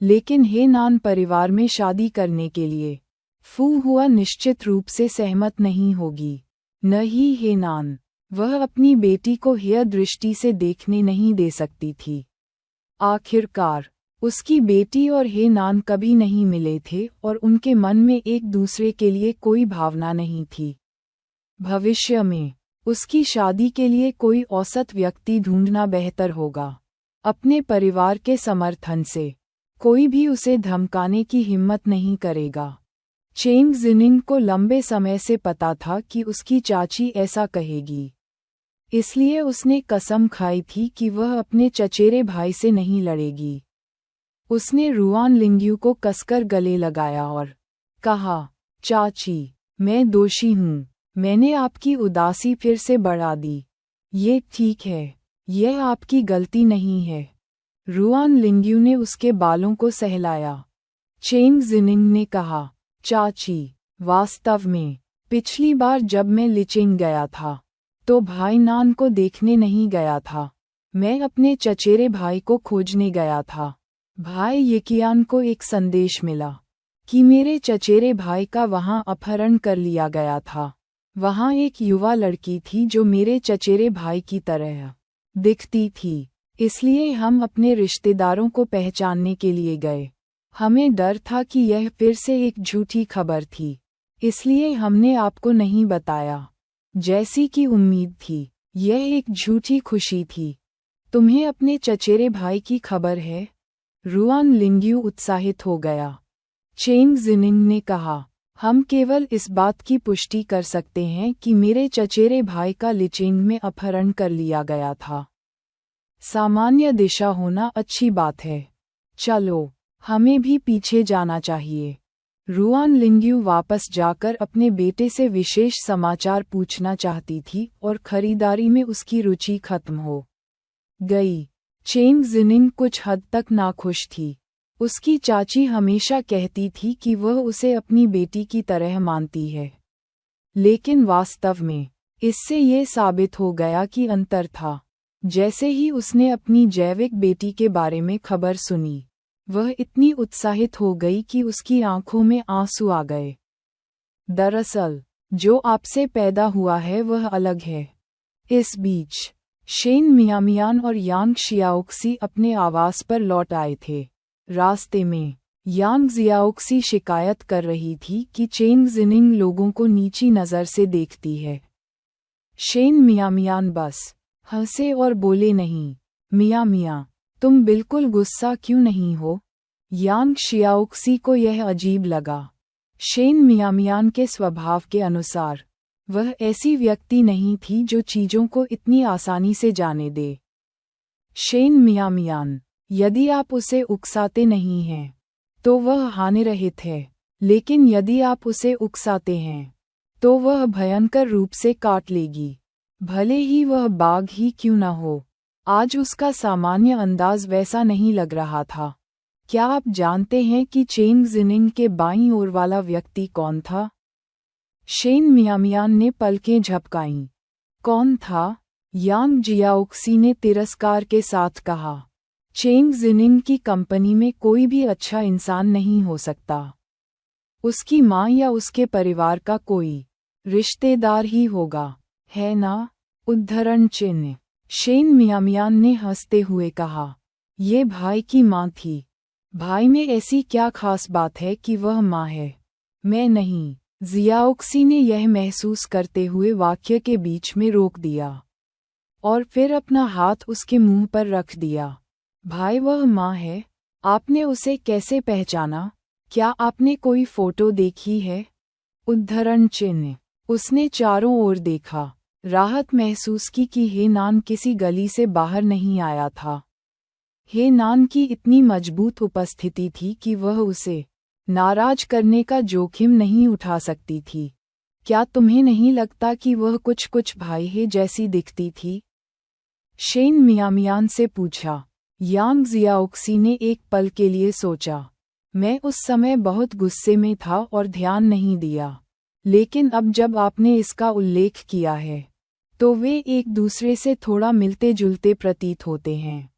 लेकिन हेनान परिवार में शादी करने के लिए फू हुआ निश्चित रूप से सहमत नहीं होगी। न ही हेनान, वह अपनी बेटी को हेय दृष्टि से देखने नहीं दे सकती थी। आखिरकार उसकी बेटी और हेनान कभी नहीं मिले थे और उनके मन में एक दूसरे के लिए कोई भावना नहीं थी। भविष्य में उसकी शादी के लिए कोई औसत व्यक्ति ढूंढना बेहतर होगा। अपने परिवार के समर्थन से कोई भी उसे धमकाने की हिम्मत नहीं करेगा। चेंग जिनिंग को लंबे समय से पता था कि उसकी चाची ऐसा कहेगी, इसलिए उसने कसम खाई थी कि वह अपने चचेरे भाई से नहीं लड़ेगी। उसने रुआन लिंग्यू को कसकर गले लगाया और कहा, चाची, मैं दोषी हूँ। मैंने आपकी उदासी फिर से बढ़ा दी। ये ठीक है, यह आपकी गलती नहीं है। रुआन लिंग्यू ने उसके बालों को सहलाया। चेंग जिनिंग ने कहा, चाची, वास्तव में पिछली बार जब मैं लिचिंग गया था, तो भाईनान को देखने नहीं गया था। मैं अपने चचेरे भाई को खोजने गया था। भाई येकियान को एक संदेश मिला कि मेरे चचेरे भाई का वहां अपहरण कर लिया गया था। वहां एक युवा लड़की थी जो मेरे चचेरे भाई की तरह दिखती थी। इसलिए हम अपने रिश्तेदारों को पहचानने के लिए गए। हमें डर था कि यह फिर से एक झूठी खबर थी, इसलिए हमने आपको नहीं बताया। जैसी कि उम्मीद थी, यह एक झूठी खुशी थी। तुम्हें अपने चचेरे भाई की खबर है? रुआन लिंग्यू उत्साहित हो गया। चेंग जिनिंग ने कहा, हम केवल इस बात की पुष्टि कर सकते हैं कि मेरे चचेरे भाई का लिचिंग में अपहरण कर लिया गया था। सामान्य दिशा होना अच्छी बात है। चलो, हमें भी पीछे जाना चाहिए। रुआन लिंग्यू वापस जाकर अपने बेटे से विशेष समाचार पूछना चाहती थी और खरीदारी में उसकी रुचि खत्म हो गई। चेंग जिनिंग कुछ हद तक नाखुश थी। उसकी चाची हमेशा कहती थी कि वह उसे अपनी बेटी की तरह मानती है, लेकिन वास्तव में इससे ये साबित हो गया कि अंतर था। जैसे ही उसने अपनी जैविक बेटी के बारे में खबर सुनी, वह इतनी उत्साहित हो गई कि उसकी आंखों में आंसू आ गए। दरअसल जो आपसे पैदा हुआ है वह अलग है। इस बीच शेन मियामियान और यांग शियाओक्सी अपने आवास पर लौट आए थे। रास्ते में यांग जियाओक्सी शिकायत कर रही थी कि चेंग जिनिंग लोगों को नीची नज़र से देखती है। शेन मियामियान बस हंसे और बोले, नहीं मियामिया, तुम बिल्कुल गुस्सा क्यों नहीं हो? यांग शियाओक्सी को यह अजीब लगा। शेन मियामियान के स्वभाव के अनुसार वह ऐसी व्यक्ति नहीं थी जो चीज़ों को इतनी आसानी से जाने दे। शेन मियामियान, यदि आप उसे उकसाते नहीं हैं तो वह हानिरहित है, लेकिन यदि आप उसे उकसाते हैं तो वह भयंकर रूप से काट लेगी, भले ही वह बाघ ही क्यों न हो। आज उसका सामान्य अंदाज वैसा नहीं लग रहा था। क्या आप जानते हैं कि चेंग जिनिंग के बाईं ओर वाला व्यक्ति कौन था? शेन मियामियान ने पलकें झपकाईं। कौन था? यांग जियाओक्सी ने तिरस्कार के साथ कहा। चेंग जिनिंग की कंपनी में कोई भी अच्छा इंसान नहीं हो सकता। उसकी माँ या उसके परिवार का कोई रिश्तेदार ही होगा, है ना? उद्धरण चिन्ह। शेन मियामियान ने हंसते हुए कहा, ये भाई की माँ थी। भाई में ऐसी क्या खास बात है कि वह माँ है? मैं नहीं। जियाओक्सी ने यह महसूस करते हुए वाक्य के बीच में रोक दिया और फिर अपना हाथ उसके मुंह पर रख दिया। भाई वह माँ है? आपने उसे कैसे पहचाना? क्या आपने कोई फोटो देखी है? उद्धरण चिन्ह। उसने चारों ओर देखा, राहत महसूस की कि हेनान किसी गली से बाहर नहीं आया था। हेनान की इतनी मजबूत उपस्थिति थी कि वह उसे नाराज करने का जोखिम नहीं उठा सकती थी। क्या तुम्हें नहीं लगता कि वह कुछ भाई है जैसी दिखती थी? शेन मियामियान से पूछा। यांग जियाओक्सी ने एक पल के लिए सोचा। मैं उस समय बहुत गुस्से में था और ध्यान नहीं दिया, लेकिन अब जब आपने इसका उल्लेख किया है तो वे एक दूसरे से थोड़ा मिलते जुलते प्रतीत होते हैं।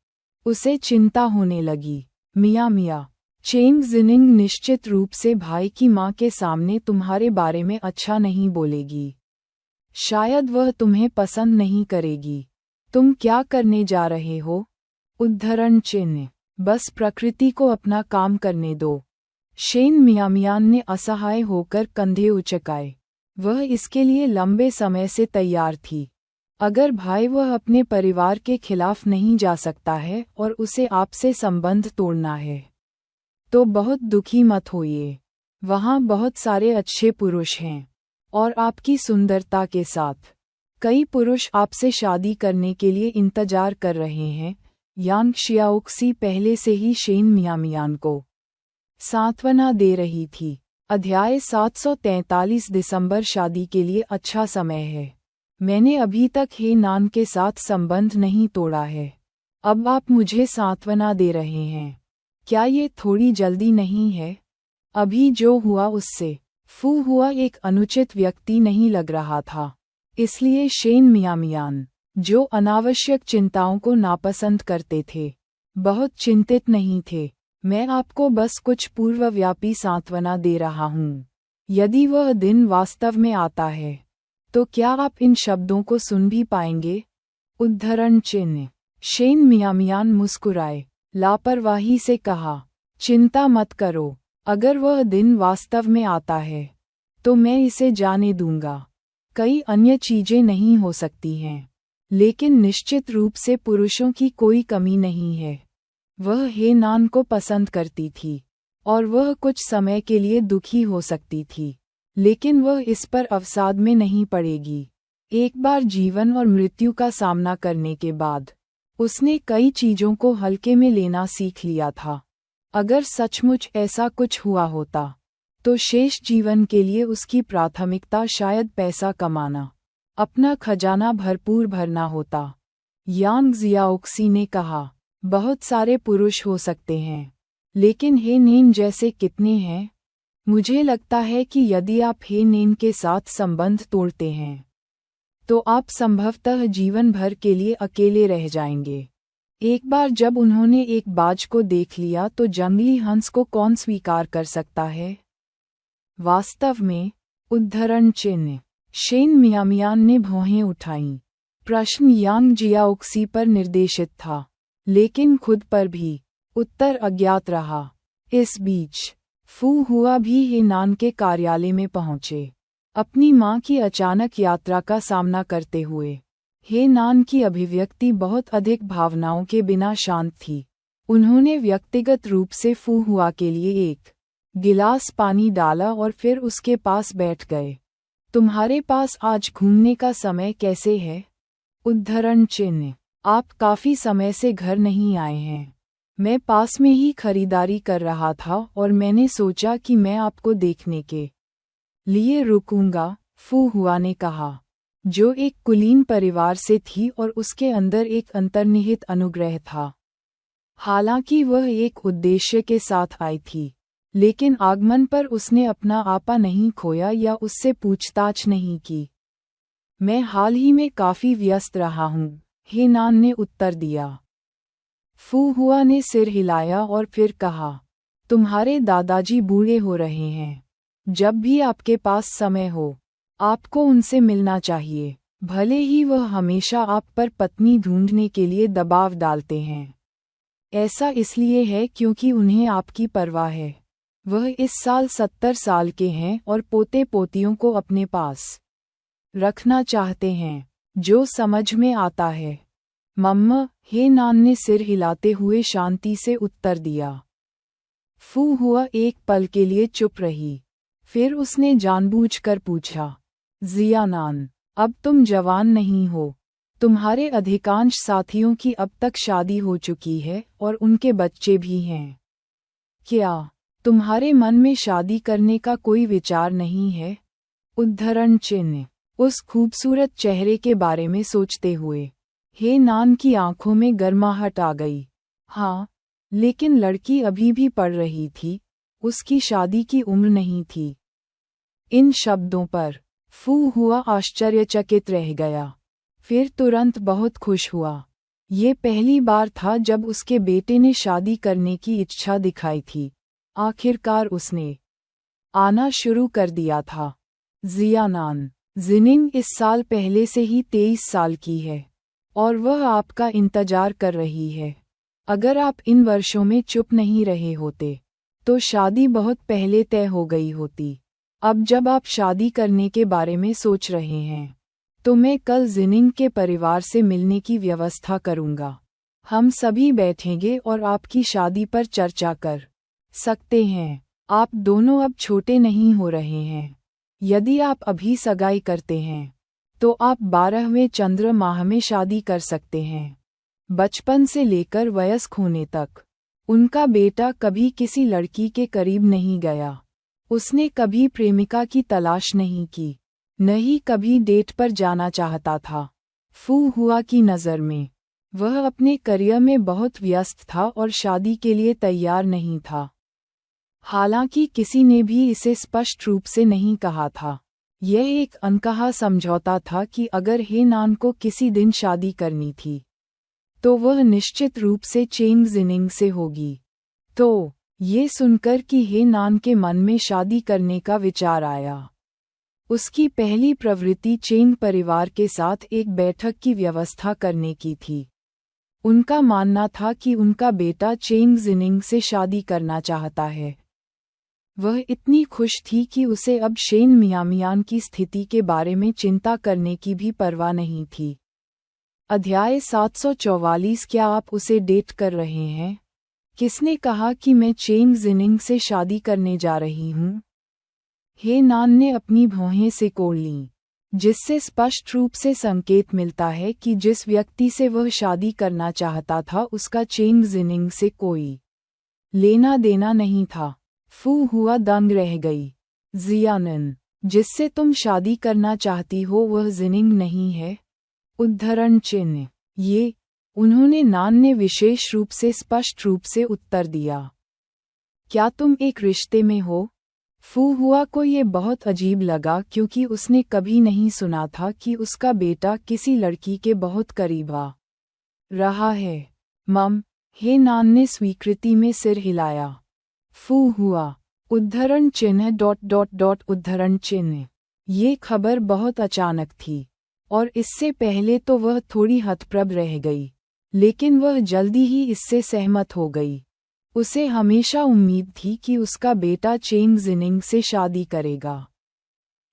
उसे चिंता होने लगी। मिया, चेंग जिनिंग निश्चित रूप से भाई की माँ के सामने तुम्हारे बारे में अच्छा नहीं बोलेगी। शायद वह तुम्हें पसंद नहीं करेगी। तुम क्या करने जा रहे हो? उद्धरण चिन्ह। बस प्रकृति को अपना काम करने दो। शेन मियामियान ने असहाय होकर कंधे उचकाए। वह इसके लिए लंबे समय से तैयार थी। अगर भाई वह अपने परिवार के खिलाफ नहीं जा सकता है और उसे आपसे संबंध तोड़ना है तो बहुत दुखी मत होइए। वहाँ बहुत सारे अच्छे पुरुष हैं और आपकी सुंदरता के साथ कई पुरुष आपसे शादी करने के लिए इंतजार कर रहे हैं। यांग शियाओक्सी पहले से ही शेन मियामियान को सांत्वना दे रही थी। अध्याय 743 दिसंबर शादी के लिए अच्छा समय है। मैंने अभी तक हेनान के साथ संबंध नहीं तोड़ा है। अब आप मुझे सांत्वना दे रहे हैं। क्या ये थोड़ी जल्दी नहीं है? अभी जो हुआ उससे फू हुआ एक अनुचित व्यक्ति नहीं लग रहा था। इसलिए शेन मियामियान, जो अनावश्यक चिंताओं को नापसंद करते थे, बहुत चिंतित नहीं थे। मैं आपको बस कुछ पूर्वव्यापी सांत्वना दे रहा हूँ। यदि वह दिन वास्तव में आता है तो क्या आप इन शब्दों को सुन भी पाएंगे? उद्धरण चिन्ह। शेन मियामियान मुस्कुराए, लापरवाही से कहा, चिंता मत करो। अगर वह दिन वास्तव में आता है तो मैं इसे जाने दूंगा। कई अन्य चीजें नहीं हो सकती हैं, लेकिन निश्चित रूप से पुरुषों की कोई कमी नहीं है। वह हेनान को पसंद करती थी और वह कुछ समय के लिए दुखी हो सकती थी, लेकिन वह इस पर अवसाद में नहीं पड़ेगी। एक बार जीवन और मृत्यु का सामना करने के बाद उसने कई चीजों को हल्के में लेना सीख लिया था। अगर सचमुच ऐसा कुछ हुआ होता तो शेष जीवन के लिए उसकी प्राथमिकता शायद पैसा कमाना, अपना खजाना भरपूर भरना होता। यांग जियाओक्सी ने कहा, बहुत सारे पुरुष हो सकते हैं, लेकिन हे नेन जैसे कितने हैं? मुझे लगता है कि यदि आप हे नेन के साथ संबंध तोड़ते हैं तो आप संभवतः जीवन भर के लिए अकेले रह जाएंगे। एक बार जब उन्होंने एक बाज को देख लिया तो जंगली हंस को कौन स्वीकार कर सकता है? वास्तव में, उद्धरण चिन्ह, शेन मियामियान ने भौहें उठाईं। प्रश्न यांग जियाओक्सी पर निर्देशित था, लेकिन खुद पर भी। उत्तर अज्ञात रहा। इस बीच फू हुआ भी हे नान के कार्यालय में पहुंचे। अपनी मां की अचानक यात्रा का सामना करते हुए हे नान की अभिव्यक्ति बहुत अधिक भावनाओं के बिना शांत थी। उन्होंने व्यक्तिगत रूप से फू हुआ के लिए एक गिलास पानी डाला और फिर उसके पास बैठ गए। तुम्हारे पास आज घूमने का समय कैसे है? उद्धरण चिन्ह, आप काफी समय से घर नहीं आए हैं। मैं पास में ही खरीदारी कर रहा था और मैंने सोचा कि मैं आपको देखने के लिए रुकूंगा, फू हुआ ने कहा, जो एक कुलीन परिवार से थी और उसके अंदर एक अंतर्निहित अनुग्रह था। हालांकि वह एक उद्देश्य के साथ आई थी, लेकिन आगमन पर उसने अपना आपा नहीं खोया या उससे पूछताछ नहीं की। मैं हाल ही में काफी व्यस्त रहा हूँ, हे नान ने उत्तर दिया। फू हुआ ने सिर हिलाया और फिर कहा, तुम्हारे दादाजी बूढ़े हो रहे हैं। जब भी आपके पास समय हो, आपको उनसे मिलना चाहिए, भले ही वह हमेशा आप पर पत्नी ढूंढने के लिए दबाव डालते हैं। ऐसा इसलिए है क्योंकि उन्हें आपकी परवाह है। वह इस साल 70 साल के हैं और पोते पोतियों को अपने पास रखना चाहते हैं, जो समझ में आता है। मम्मा, हे नान ने सिर हिलाते हुए शांति से उत्तर दिया। फू हुआ एक पल के लिए चुप रही, फिर उसने जानबूझकर पूछा, जिया नान, अब तुम जवान नहीं हो। तुम्हारे अधिकांश साथियों की अब तक शादी हो चुकी है और उनके बच्चे भी हैं। क्या तुम्हारे मन में शादी करने का कोई विचार नहीं है? उद्धरण चिन्ह, उस खूबसूरत चेहरे के बारे में सोचते हुए हे नान की आंखों में गर्माहट आ गई। हाँ, लेकिन लड़की अभी भी पढ़ रही थी, उसकी शादी की उम्र नहीं थी। इन शब्दों पर फू हुआ आश्चर्यचकित रह गया, फिर तुरंत बहुत खुश हुआ। ये पहली बार था जब उसके बेटे ने शादी करने की इच्छा दिखाई थी। आखिरकार उसने आना शुरू कर दिया था। जिया नान, जिनिंग इस साल पहले से ही 23 साल की है और वह आपका इंतजार कर रही है। अगर आप इन वर्षों में चुप नहीं रहे होते तो शादी बहुत पहले तय हो गई होती। अब जब आप शादी करने के बारे में सोच रहे हैं तो मैं कल जिनिंग के परिवार से मिलने की व्यवस्था करूंगा। हम सभी बैठेंगे और आपकी शादी पर चर्चा कर सकते हैं। आप दोनों अब छोटे नहीं हो रहे हैं। यदि आप अभी सगाई करते हैं तो आप 12वें चंद्र माह में शादी कर सकते हैं। बचपन से लेकर वयस्क होने तक उनका बेटा कभी किसी लड़की के करीब नहीं गया। उसने कभी प्रेमिका की तलाश नहीं की, न ही कभी डेट पर जाना चाहता था। फू हुआ की नज़र में वह अपने करियर में बहुत व्यस्त था और शादी के लिए तैयार नहीं था। हालांकि किसी ने भी इसे स्पष्ट रूप से नहीं कहा था। यह एक अनकहा समझौता था कि अगर हे नान को किसी दिन शादी करनी थी तो वह निश्चित रूप से चेंग जिनिंग से होगी। तो ये सुनकर कि हे नान के मन में शादी करने का विचार आया, उसकी पहली प्रवृत्ति चेंग परिवार के साथ एक बैठक की व्यवस्था करने की थी। उनका मानना था कि उनका बेटा चेंग जिनिंग से शादी करना चाहता है। वह इतनी खुश थी कि उसे अब शेन मियामियान की स्थिति के बारे में चिंता करने की भी परवाह नहीं थी। अध्याय 744 क्या आप उसे डेट कर रहे हैं? किसने कहा कि मैं चेंग जिनिंग से शादी करने जा रही हूँ? हे नान ने अपनी भौहें सिकोड़ लीं, जिससे स्पष्ट रूप से संकेत मिलता है कि जिस व्यक्ति से वह शादी करना चाहता था उसका चेंग जिनिंग से कोई लेना देना नहीं था। फू हुआ दंग रह गई। जियानन, जिससे तुम शादी करना चाहती हो वह जिनिंग नहीं है? उद्धरण चिन्ह। ये, उन्होंने नान ने विशेष रूप से स्पष्ट रूप से उत्तर दिया। क्या तुम एक रिश्ते में हो? फू हुआ को ये बहुत अजीब लगा क्योंकि उसने कभी नहीं सुना था कि उसका बेटा किसी लड़की के बहुत करीब आ रहा है। मम, हे नान ने स्वीकृति में सिर हिलाया। फू हुआ, उद्धरण चिन्ह उद्धरण चिन्ह। ये खबर बहुत अचानक थी, और इससे पहले तो वह थोड़ी हतप्रभ रह गई, लेकिन वह जल्दी ही इससे सहमत हो गई। उसे हमेशा उम्मीद थी कि उसका बेटा चेंग जिनिंग से शादी करेगा।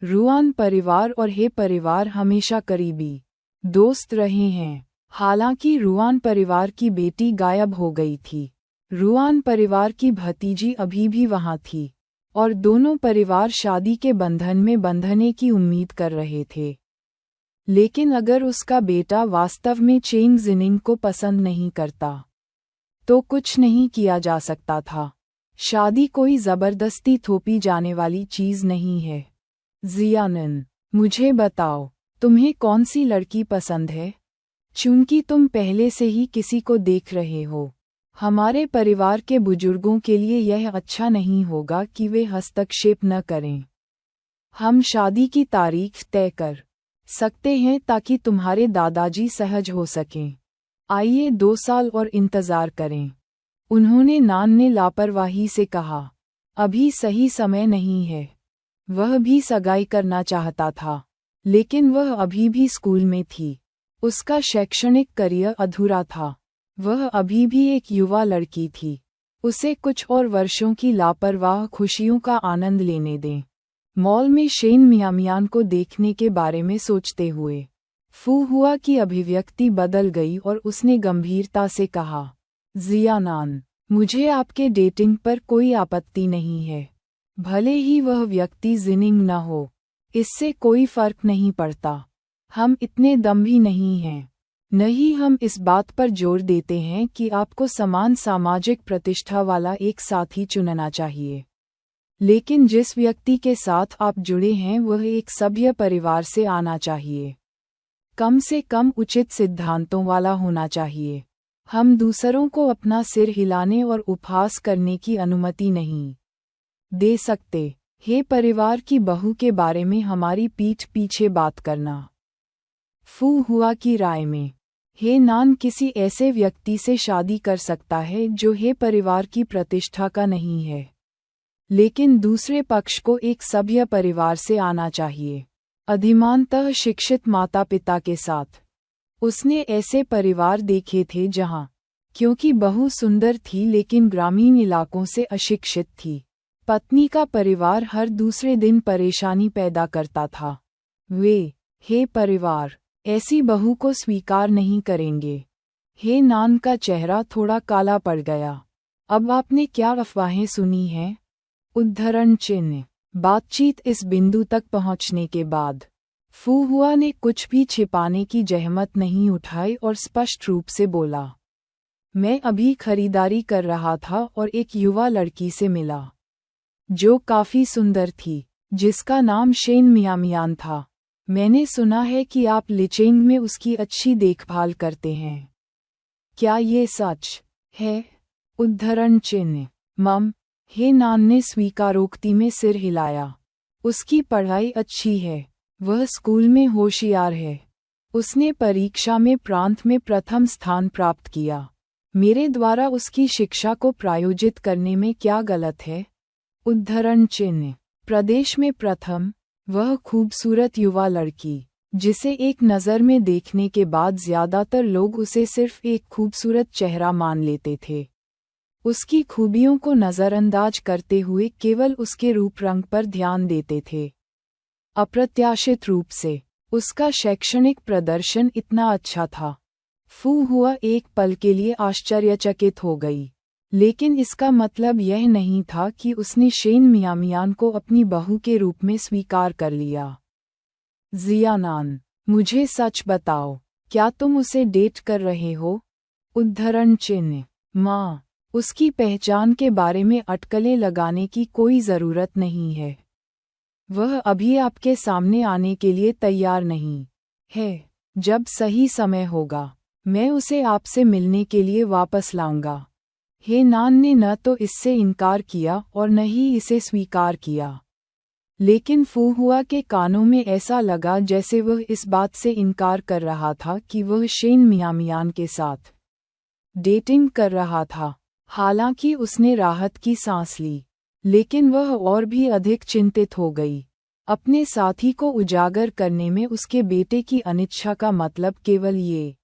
रुआन परिवार और हे परिवार हमेशा करीबी दोस्त रहे हैं। हालांकि रुआन परिवार की बेटी गायब हो गई थी, रुआन परिवार की भतीजी अभी भी वहां थी, और दोनों परिवार शादी के बंधन में बंधने की उम्मीद कर रहे थे। लेकिन अगर उसका बेटा वास्तव में चेंग जिनिंग को पसंद नहीं करता, तो कुछ नहीं किया जा सकता था। शादी कोई जबरदस्ती थोपी जाने वाली चीज नहीं है। जियानन, मुझे बताओ, तुम्हें कौन सी लड़की पसंद है? चूंकि तुम पहले से ही किसी को देख रहे हो, हमारे परिवार के बुजुर्गों के लिए यह अच्छा नहीं होगा कि वे हस्तक्षेप न करें। हम शादी की तारीख तय कर सकते हैं ताकि तुम्हारे दादाजी सहज हो सकें। आइए 2 साल और इंतजार करें। उन्होंने नान ने लापरवाही से कहा। अभी सही समय नहीं है। वह भी सगाई करना चाहता था, लेकिन वह अभी भी स्कूल में थी। उसका शैक्षणिक करियर अधूरा था। वह अभी भी एक युवा लड़की थी। उसे कुछ और वर्षों की लापरवाह खुशियों का आनंद लेने दें। मॉल में शेन मियामियान को देखने के बारे में सोचते हुए फू हुआ की अभिव्यक्ति बदल गई और उसने गंभीरता से कहा, जियानान, मुझे आपके डेटिंग पर कोई आपत्ति नहीं है। भले ही वह व्यक्ति जिनिंग न हो, इससे कोई फर्क नहीं पड़ता। हम इतने दम्भी नहीं हैं। नहीं, हम इस बात पर जोर देते हैं कि आपको समान सामाजिक प्रतिष्ठा वाला एक साथी चुनना चाहिए। लेकिन जिस व्यक्ति के साथ आप जुड़े हैं वह एक सभ्य परिवार से आना चाहिए। कम से कम उचित सिद्धांतों वाला होना चाहिए। हम दूसरों को अपना सिर हिलाने और उपहास करने की अनुमति नहीं दे सकते। हे परिवार की बहू के बारे में हमारी पीठ पीछे बात करना। फू हुआ की राय में, हे नान किसी ऐसे व्यक्ति से शादी कर सकता है जो हे परिवार की प्रतिष्ठा का नहीं है, लेकिन दूसरे पक्ष को एक सभ्य परिवार से आना चाहिए, अधिमानतः शिक्षित माता पिता के साथ। उसने ऐसे परिवार देखे थे जहां, क्योंकि बहू सुंदर थी लेकिन ग्रामीण इलाकों से अशिक्षित थी, पत्नी का परिवार हर दूसरे दिन परेशानी पैदा करता था। वे, हे परिवार, ऐसी बहू को स्वीकार नहीं करेंगे। हे नान का चेहरा थोड़ा काला पड़ गया। अब आपने क्या अफवाहें सुनी हैं? उद्धरण चिन्ह। बातचीत इस बिंदु तक पहुंचने के बाद फू हुआ ने कुछ भी छिपाने की जहमत नहीं उठाई और स्पष्ट रूप से बोला, मैं अभी खरीदारी कर रहा था और एक युवा लड़की से मिला जो काफी सुंदर थी, जिसका नाम शेन मियामियान था। मैंने सुना है कि आप लिचेंग में उसकी अच्छी देखभाल करते हैं। क्या ये सच है? उद्धरण चिन्ह। मम, हे नान ने स्वीकारोक्ति में सिर हिलाया। उसकी पढ़ाई अच्छी है। वह स्कूल में होशियार है। उसने परीक्षा में प्रांत में प्रथम स्थान प्राप्त किया। मेरे द्वारा उसकी शिक्षा को प्रायोजित करने में क्या गलत है? उद्धरण चिन्ह। प्रदेश में प्रथम, वह खूबसूरत युवा लड़की, जिसे एक नज़र में देखने के बाद ज्यादातर लोग उसे सिर्फ एक खूबसूरत चेहरा मान लेते थे, उसकी खूबियों को नज़रअंदाज करते हुए केवल उसके रूप रंग पर ध्यान देते थे। अप्रत्याशित रूप से उसका शैक्षणिक प्रदर्शन इतना अच्छा था। फू हुआ एक पल के लिए आश्चर्यचकित हो गई, लेकिन इसका मतलब यह नहीं था कि उसने शेन मियामियान को अपनी बहू के रूप में स्वीकार कर लिया। जियानान, मुझे सच बताओ, क्या तुम उसे डेट कर रहे हो? उद्धरण चिन्ह। माँ, उसकी पहचान के बारे में अटकलें लगाने की कोई ज़रूरत नहीं है। वह अभी आपके सामने आने के लिए तैयार नहीं है। जब सही समय होगा, मैं उसे आपसे मिलने के लिए वापस लाऊंगा। हेनान ने न तो इससे इनकार किया और न ही इसे स्वीकार किया। लेकिन फू हुआ के कानों में ऐसा लगा जैसे वह इस बात से इनकार कर रहा था कि वह शेन मियामियान के साथ डेटिंग कर रहा था। हालांकि उसने राहत की सांस ली, लेकिन वह और भी अधिक चिंतित हो गई। अपने साथी को उजागर करने में उसके बेटे की अनिच्छा का मतलब केवल ये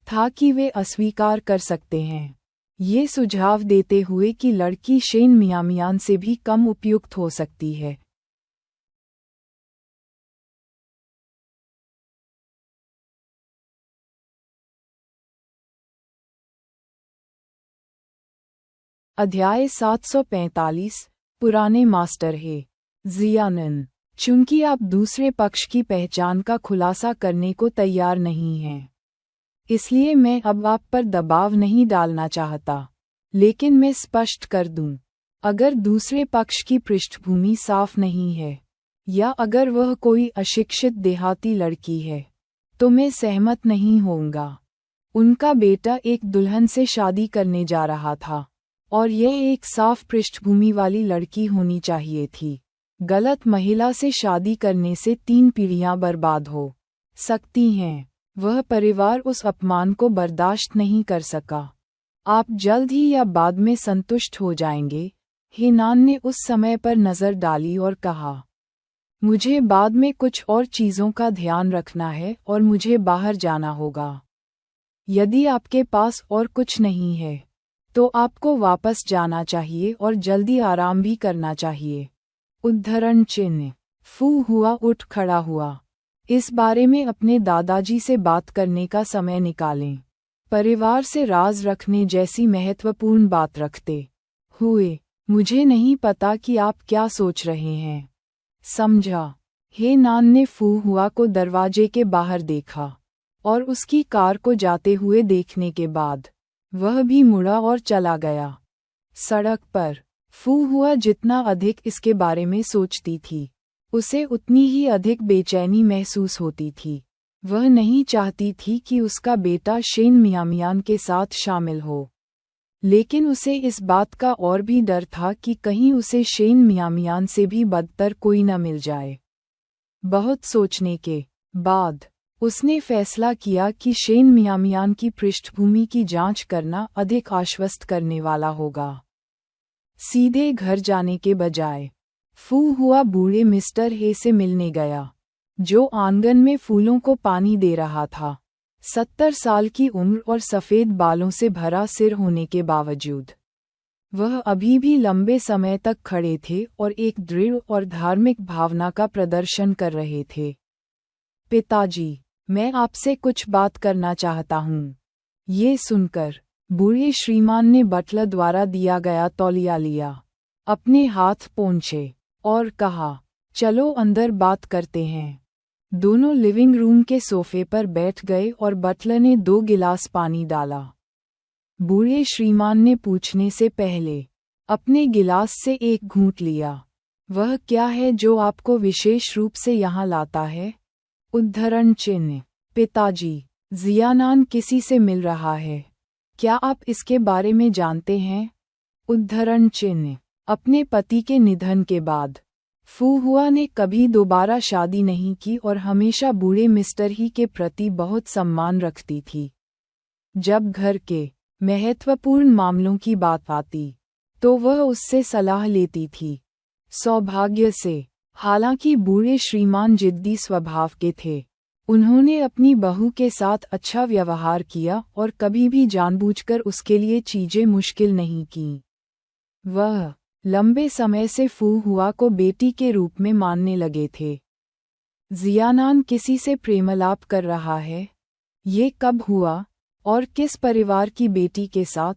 था कि वे अस्वीकार कर सकते हैं, ये सुझाव देते हुए कि लड़की शेन मियामियान से भी कम उपयुक्त हो सकती है। अध्याय 745 पुराने मास्टर है। जियानन, चूंकि आप दूसरे पक्ष की पहचान का खुलासा करने को तैयार नहीं हैं, इसलिए मैं अब आप पर दबाव नहीं डालना चाहता। लेकिन मैं स्पष्ट कर दूं, अगर दूसरे पक्ष की पृष्ठभूमि साफ नहीं है, या अगर वह कोई अशिक्षित देहाती लड़की है, तो मैं सहमत नहीं होऊंगा। उनका बेटा एक दुल्हन से शादी करने जा रहा था, और यह एक साफ पृष्ठभूमि वाली लड़की होनी चाहिए थी। गलत महिला से शादी करने से 3 पीढ़ियां बर्बाद हो सकती हैं। वह परिवार उस अपमान को बर्दाश्त नहीं कर सका। आप जल्द ही या बाद में संतुष्ट हो जाएंगे। हेनान ने उस समय पर नज़र डाली और कहा, मुझे बाद में कुछ और चीज़ों का ध्यान रखना है और मुझे बाहर जाना होगा। यदि आपके पास और कुछ नहीं है, तो आपको वापस जाना चाहिए और जल्दी आराम भी करना चाहिए। उद्धरण चिन्ह। फू हुआ उठ खड़ा हुआ। इस बारे में अपने दादाजी से बात करने का समय निकालें। परिवार से राज रखने जैसी महत्वपूर्ण बात रखते हुए, मुझे नहीं पता कि आप क्या सोच रहे हैं। समझा। हेनान ने फू हुआ को दरवाजे के बाहर देखा, और उसकी कार को जाते हुए देखने के बाद वह भी मुड़ा और चला गया। सड़क पर फू हुआ जितना अधिक इसके बारे में सोचती थी, उसे उतनी ही अधिक बेचैनी महसूस होती थी। वह नहीं चाहती थी कि उसका बेटा शेन मियामियान के साथ शामिल हो, लेकिन उसे इस बात का और भी डर था कि कहीं उसे शेन मियामियान से भी बदतर कोई न मिल जाए। बहुत सोचने के बाद उसने फैसला किया कि शेन मियामियान की पृष्ठभूमि की जांच करना अधिक आश्वस्त करने वाला होगा। सीधे घर जाने के बजाय फू हुआ बूढ़े मिस्टर हे से मिलने गया, जो आंगन में फूलों को पानी दे रहा था। 70 साल की उम्र और सफ़ेद बालों से भरा सिर होने के बावजूद वह अभी भी लंबे समय तक खड़े थे और एक दृढ़ और धार्मिक भावना का प्रदर्शन कर रहे थे। पिताजी, मैं आपसे कुछ बात करना चाहता हूँ। ये सुनकर बूढ़े श्रीमान ने बटलर द्वारा दिया गया तौलिया लिया, अपने हाथ पोंछे और कहा, चलो अंदर बात करते हैं। दोनों लिविंग रूम के सोफे पर बैठ गए और बटलर ने 2 गिलास पानी डाला। बूढ़े श्रीमान ने पूछने से पहले अपने गिलास से एक घूंट लिया। वह क्या है जो आपको विशेष रूप से यहाँ लाता है? उद्धरण चिन्ह। पिताजी, जियानान किसी से मिल रहा है। क्या आप इसके बारे में जानते हैं? उद्धरण चिन्ह। अपने पति के निधन के बाद फू हुआ ने कभी दोबारा शादी नहीं की और हमेशा बूढ़े मिस्टर ही के प्रति बहुत सम्मान रखती थी। जब घर के महत्वपूर्ण मामलों की बात आती, तो वह उससे सलाह लेती थी। सौभाग्य से, हालांकि बूढ़े श्रीमान जिद्दी स्वभाव के थे, उन्होंने अपनी बहू के साथ अच्छा व्यवहार किया और कभी भी जानबूझकर उसके लिए चीजें मुश्किल नहीं कीं। वह लंबे समय से फू हुआ को बेटी के रूप में मानने लगे थे। जियानान किसी से प्रेमालाप कर रहा है? ये कब हुआ और किस परिवार की बेटी के साथ?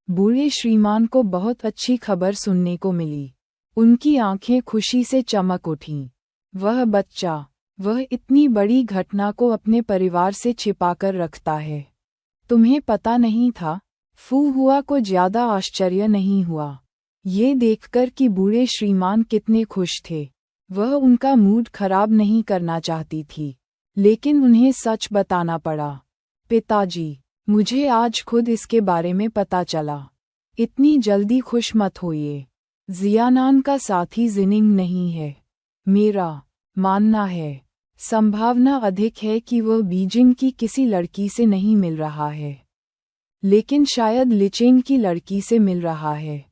बूढ़े श्रीमान को बहुत अच्छी खबर सुनने को मिली। उनकी आंखें खुशी से चमक उठीं। वह बच्चा, वह इतनी बड़ी घटना को अपने परिवार से छिपाकर रखता है। तुम्हें पता नहीं था? फू हुआ को ज्यादा आश्चर्य नहीं हुआ ये देखकर कि बूढ़े श्रीमान कितने खुश थे। वह उनका मूड खराब नहीं करना चाहती थी, लेकिन उन्हें सच बताना पड़ा। पिताजी, मुझे आज खुद इसके बारे में पता चला। इतनी जल्दी खुश मत होइए। जियानान का साथी जिनिंग नहीं है। मेरा मानना है संभावना अधिक है कि वह बीजिंग की किसी लड़की से नहीं मिल रहा है, लेकिन शायद लिचेंग की लड़की से मिल रहा है,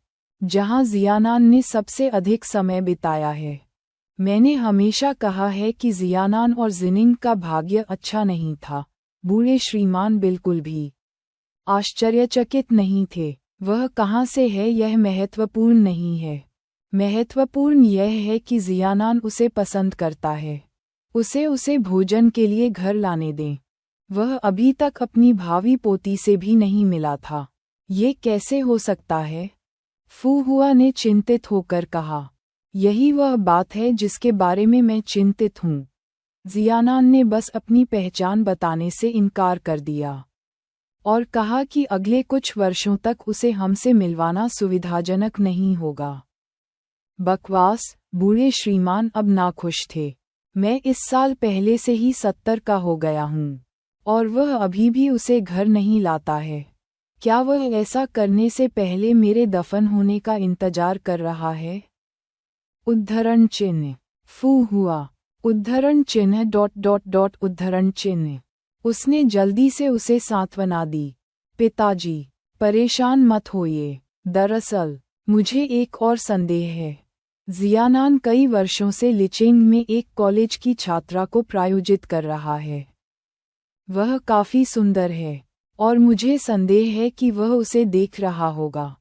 जहां जियानान ने सबसे अधिक समय बिताया है। मैंने हमेशा कहा है कि जियानान और जिनिंग का भाग्य अच्छा नहीं था। बूढ़े श्रीमान बिल्कुल भी आश्चर्यचकित नहीं थे। वह कहाँ से है यह महत्वपूर्ण नहीं है। महत्वपूर्ण यह है कि जियानान उसे पसंद करता है। उसे भोजन के लिए घर लाने दें। वह अभी तक अपनी भावी पोती से भी नहीं मिला था। ये कैसे हो सकता है? फू हुआ ने चिंतित होकर कहा। यही वह बात है जिसके बारे में मैं चिंतित हूँ। जियानान ने बस अपनी पहचान बताने से इनकार कर दिया और कहा कि अगले कुछ वर्षों तक उसे हमसे मिलवाना सुविधाजनक नहीं होगा। बकवास। बूढ़े श्रीमान अब नाखुश थे। मैं इस साल पहले से ही 70 का हो गया हूँ और वह अभी भी उसे घर नहीं लाता है। क्या वह ऐसा करने से पहले मेरे दफन होने का इंतजार कर रहा है? उद्धरण चिन्ह। फू हुआ। उद्धरण चिन्ह ... उद्धरण चिन्ह। उसने जल्दी से उसे सांत्वना दी। पिताजी, परेशान मत होइए। दरअसल मुझे एक और संदेह है। जियानान कई वर्षों से लिचेंग में एक कॉलेज की छात्रा को प्रायोजित कर रहा है। वह काफी सुंदर है और मुझे संदेह है कि वह उसे देख रहा होगा।